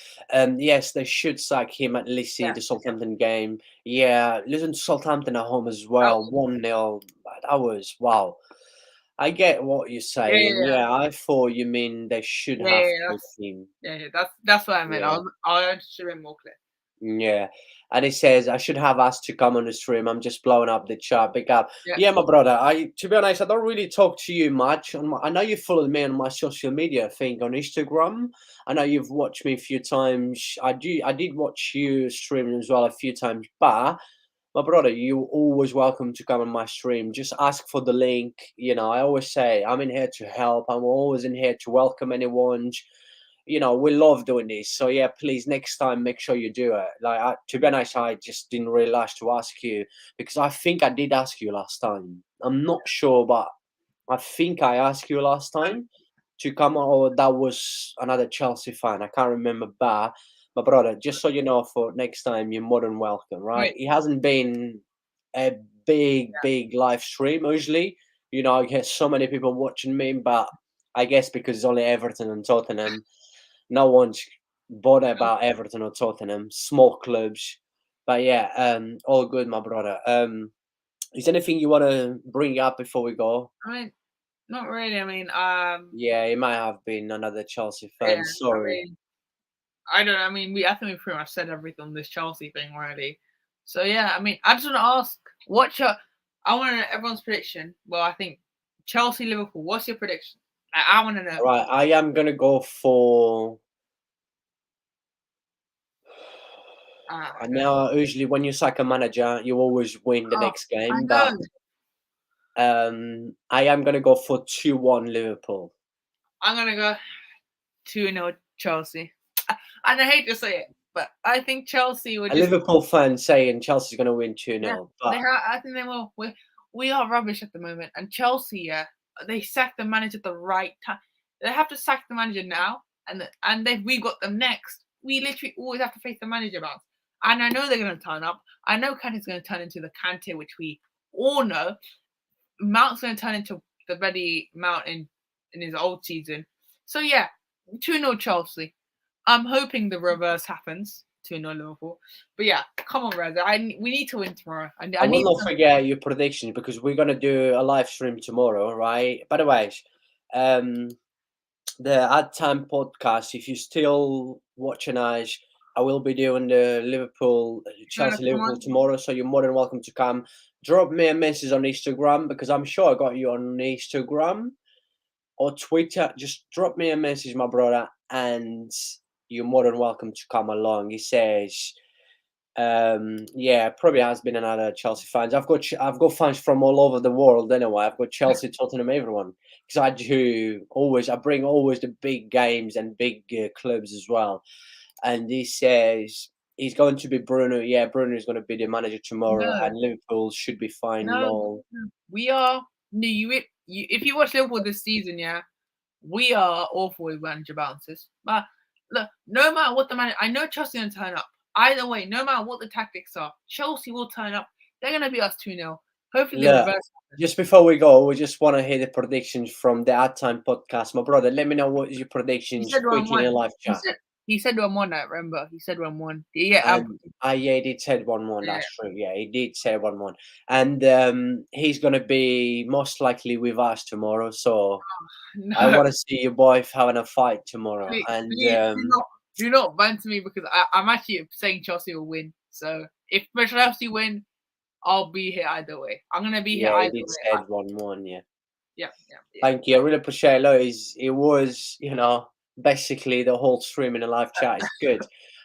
Yes, they should sack him at least see the Southampton game. Yeah, losing to Southampton at home as well. 1-0. That was wow. I get what you're saying. Yeah, I thought you mean they should have put him. Yeah, that's what I meant. Yeah. I'll should have been more clear. Yeah. And he says, I should have asked to come on the stream. I'm just blowing up the chat. Big up. Yeah, my brother. To be honest, I don't really talk to you much. I know you followed me on my social media thing on Instagram. I know you've watched me a few times. I did watch you stream as well a few times. But, my brother, you're always welcome to come on my stream. Just ask for the link. I always say, I'm in here to help. I'm always in here to welcome anyone. We love doing this. So yeah, please next time make sure you do it. To be honest, I just didn't realize to ask you, because I think I did ask you last time. I'm not sure, but I think I asked you last time to come on, or that was another Chelsea fan. I can't remember, but my brother, just so you know, for next time, you're more than welcome, right? It hasn't been a big live stream usually. I get so many people watching me, but I guess because it's only Everton and Tottenham, no one's bothered about Everton or Tottenham, small clubs. But yeah, all good, my brother. Is there anything you want to bring up before we go? I mean, not really. I mean, yeah, it might have been another Chelsea fan. Yeah, Sorry. I think we pretty much said everything on this Chelsea thing already. So yeah, I mean, I just want to ask, I want to know everyone's prediction. Well, I think Chelsea, Liverpool. What's your prediction? I want to know. Right, I am gonna go for. I know usually when you sack a manager, you always win the next game, but I am gonna go for 2-1 Liverpool. I'm gonna go 2-0 Chelsea. And I hate to say it, but I think Chelsea would A just Liverpool fan saying Chelsea's going to win 2-0. yeah. But I think they will. We are rubbish at the moment, and Chelsea, yeah, they sacked the manager at the right time. They have to sack the manager now, and we got them next. We literally always have to face the manager bounce. And I know they're going to turn up. I know Kante's going to turn into the Kante, which we all know. Mount's going to turn into the Ready Mount in his old season. So yeah, 2-0 Chelsea. I'm hoping the reverse happens. 2-0 Liverpool. But yeah, come on, Reza. We need to win tomorrow. I will not forget your predictions because we're going to do a live stream tomorrow, right? By the way, the Ad Time podcast, if you're still watching us, I will be doing the Chelsea-Liverpool tomorrow, so you're more than welcome to come. Drop me a message on Instagram because I'm sure I got you on Instagram or Twitter. Just drop me a message, my brother, and you're more than welcome to come along. He says, yeah, probably has been another Chelsea fans. I've got fans from all over the world anyway. I've got Chelsea, Tottenham, everyone. Because I bring always the big games and big clubs as well. And he says he's going to be Bruno. Yeah, Bruno is going to be the manager tomorrow, and Liverpool should be fine. No, we are. If you watch Liverpool this season, yeah, we are awful with manager bounces. But look, no matter what the manager, I know Chelsea going to turn up. Either way, no matter what the tactics are, Chelsea will turn up. They're going to beat us 2-0. Hopefully, the reverse. Just before we go, we just want to hear the predictions from the Ad Time podcast. My brother, let me know what is your predictions quickly in a live chat. He said 1-1, I remember. He said 1-1. Yeah, yeah, he did say 1-1. That's true. Yeah, he did say 1-1. And he's going to be most likely with us tomorrow. So I want to see you both having a fight tomorrow. Please do not banter me because I'm actually saying Chelsea will win. So if Chelsea win, I'll be here either way. I'm going to be here either way. Yeah, he did say 1-1, yeah. Yeah. Thank you. I really appreciate it. It was, basically the whole stream in a live chat. It's good.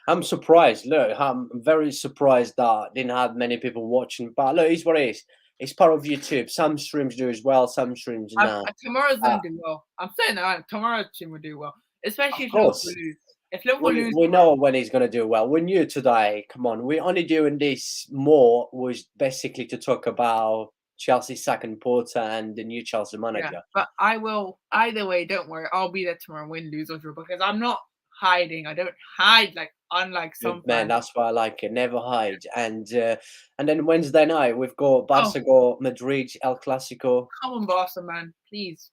I'm surprised. Look, I'm very surprised that I didn't have many people watching. But look, it's what it is. It's part of YouTube. Some streams do as well. Some streams not. Tomorrow's going to do well. I'm saying that tomorrow's stream will do well. Especially if Liverpool lose. If Liverpool lose, we know when he's going to do well. We knew today. Come on. We're only doing this more was basically to talk about Chelsea second Porter and the new Chelsea manager. Yeah, but I will either way. Don't worry, I'll be there tomorrow, win, lose or draw, because I'm not hiding. I don't hide unlike some man. That's why I like it. Never hide. And then Wednesday night we've got Barca go Madrid El Clasico. Come on, Barca, man, please.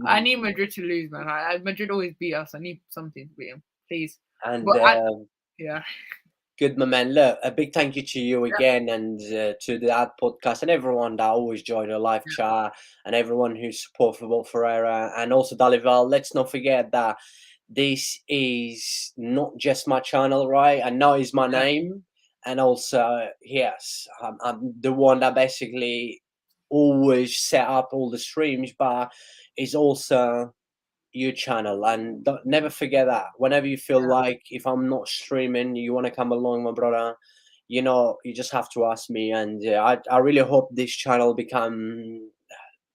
I need Madrid to lose, man. Madrid always beat us. I need something to beat them, please. And yeah. Good, my man. Look, a big thank you to you again and to the Ad podcast and everyone that always joined the live chat and everyone who supports Football Ferreira and also Dalival. Let's not forget that this is not just my channel, right? I know it's my name. And also, yes, I'm the one that basically always set up all the streams, but it's also your channel, and never forget that whenever you feel like if I'm not streaming you want to come along, my brother, you just have to ask me. And I really hope this channel become,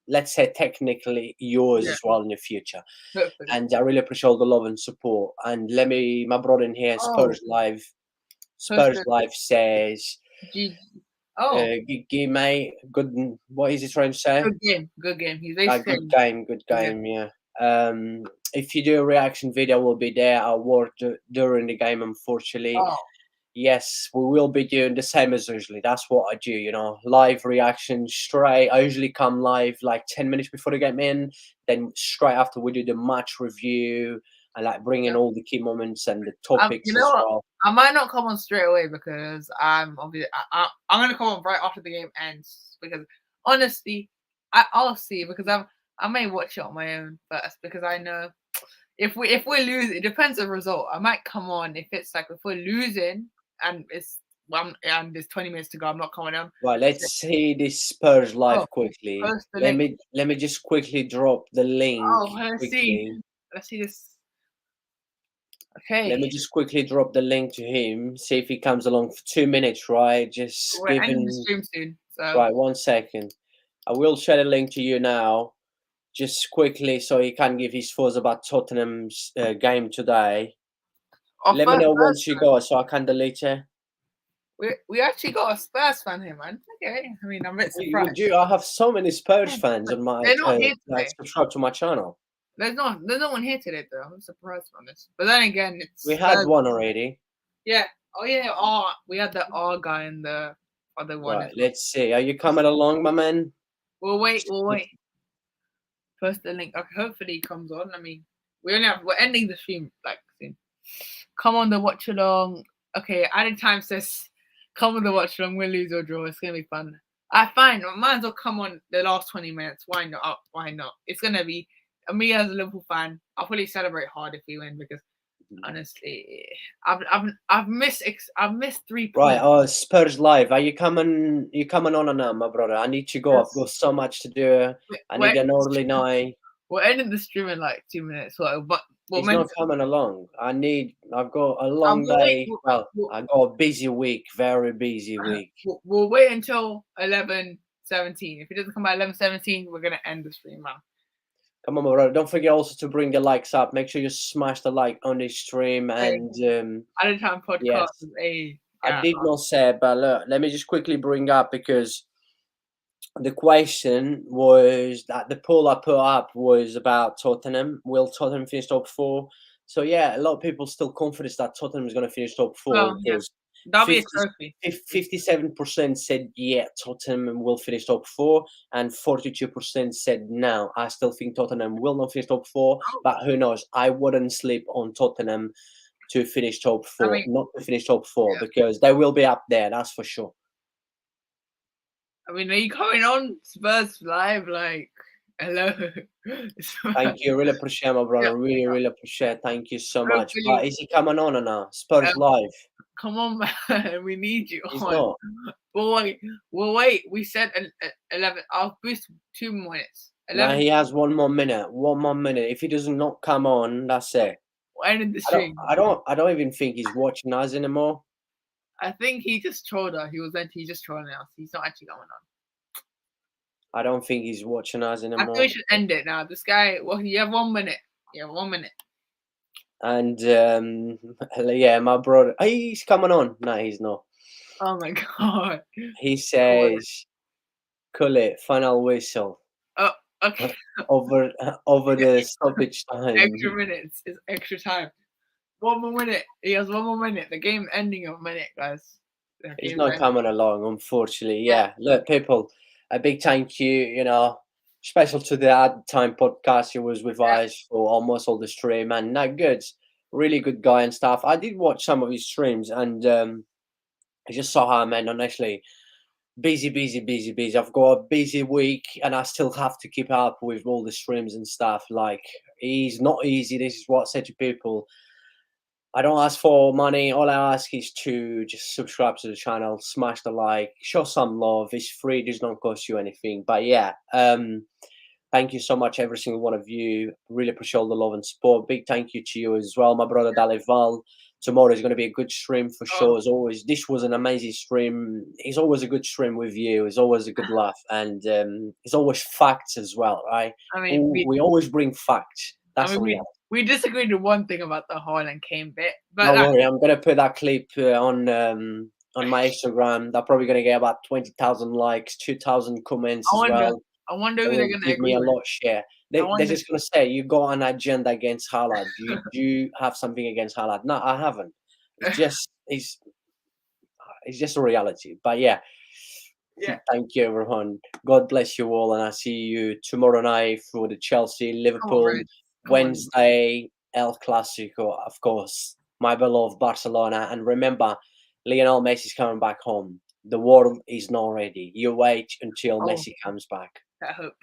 let's say, technically yours as well in the future. Perfect. And I really appreciate all the love and support. And my brother in here, Spurs Live says mate, good. What is he trying to say? Good game. He's good game. Yeah. If you do a reaction video, we'll be there. I'll work during the game, unfortunately. Yes, we will be doing the same as usually. That's what I do, live reaction straight. I usually come live like 10 minutes before the game in, then straight after we do the match review and bring in all the key moments and the topics as well. I might not come on straight away because I'm going to come on right after the game ends because honestly, I'll see because I may watch it on my own first because I know if we lose, it depends on the result. I might come on if it's if we're losing and there's 20 minutes to go. I'm not coming on. Right, let's see this Spurs live quickly. Let me just quickly drop the link. Let's see this. Okay. Let me just quickly drop the link to him. See if he comes along for 2 minutes. Right, just give him the stream soon. So. Right, 1 second. I will share the link to you now. just quickly, so he can give his thoughts about Tottenham's game today. Our Let me first know Spurs once you fan. go, so I can delete it. We actually got a Spurs fan here, man. Okay, I mean, I'm a bit We surprised. do. I have so many Spurs Yeah, fans but on my they're not here like today. subscribe to my channel. There's no one here today though. I'm surprised on this. But then again, it's We had Spurs. one already. Yeah. Oh yeah. We had the R guy and the other one Right. as well. Let's see. Are you coming along, my man? We'll wait. Post the link. Okay, hopefully he comes on. I mean, we're ending the stream like soon. Come on the watch along. Okay, added time says come on the watch along. We'll lose or draw. It's gonna be fun. I find might as well come on the last 20 minutes. Why not? Why not? It's gonna be me as a Liverpool fan. I'll probably celebrate hard if we win because honestly, I've missed 3 Right. points. Oh, Spurs live. Are you coming? You coming on or not, my brother? I need to go. I've got so much to do. I We're need an early night. ending the stream in like 2 minutes. But we're He's meant not coming along. I've got a to. long We'll wait. day. Well, I got a busy week, very busy week. We'll wait until 11:17. If it doesn't come by 11:17, we're gonna end the stream now. Come on, my brother. Don't forget also to bring the likes up. Make sure you smash the like on this stream. And At a time podcast. yes, I I did not say it, but look, let me just quickly bring up because the question was that the poll I put up was about Tottenham. Will Tottenham finish top four? So yeah, a lot of people still confident that Tottenham is going to finish top four Well, yeah. because That'll be a trophy. 57% said yeah, Tottenham will finish top four, and 42% said no. I still think Tottenham will not finish top four, but who knows? I wouldn't sleep on Tottenham to finish top four, not to finish top four, because they will be up there. That's for sure. I mean, are you coming on Spurs live? Like, hello. Thank you. Really appreciate my brother. Really appreciate. Thank you so much. Hopefully- But is he coming on or not? Spurs live. Come on, man. We need you He's on. not. We'll wait. We said 11. I'll boost 2 minutes. Now he has 1 more minute. 1 more minute. If he does not come on, that's it. We'll end the stream. I don't even think he's watching us anymore. I think he just trolled us. He's just trolling us. He's not actually going on. I don't think he's watching us anymore. I think we should end it now. This guy, well, you have 1 minute. You have 1 minute. And yeah, my brother, he's coming on. No, he's not. Oh my god. He says, "Call it final whistle." Oh, okay. over the stoppage time. Extra minutes is extra time. 1 more minute. He has 1 more minute. The game ending in a minute, guys. He's not coming along, unfortunately. Yeah. Look, people, a big thank you, special to the Ad Time podcast. He was with us for almost all the stream, and really good guy and stuff. I did watch some of his streams, and I just saw how, man, honestly, busy. I've got a busy week, and I still have to keep up with all the streams and stuff. Like, he's not easy. This is what I said to people. I don't ask for money. All I ask is to just subscribe to the channel, smash the like, show some love. It's free. It does not cost you anything. But yeah, thank you so much, every single one of you. Really appreciate all the love and support. Big thank you to you as well, my brother Dalival. Tomorrow is going to be a good stream for sure. As always, this was an amazing stream. It's always a good stream with you. It's always a good laugh. And it's always facts as well, right? I mean, we always bring facts. That's the reality. We disagreed with one thing about the Haaland Kane bit, but don't worry, I'm gonna put that clip on my Instagram. They're probably gonna get about 20,000 likes, 2,000 comments as well. I wonder who they're gonna give me a lot of share. They're just gonna say you got an agenda against Haaland. You have something against Haaland. No, I haven't. It's just a reality. But yeah. Thank you, everyone. God bless you all, and I'll see you tomorrow night for the Chelsea Liverpool. Wednesday, El Clasico, of course, my beloved Barcelona. And remember, Lionel Messi's coming back home. The world is not ready. You wait until Messi comes back. I hope.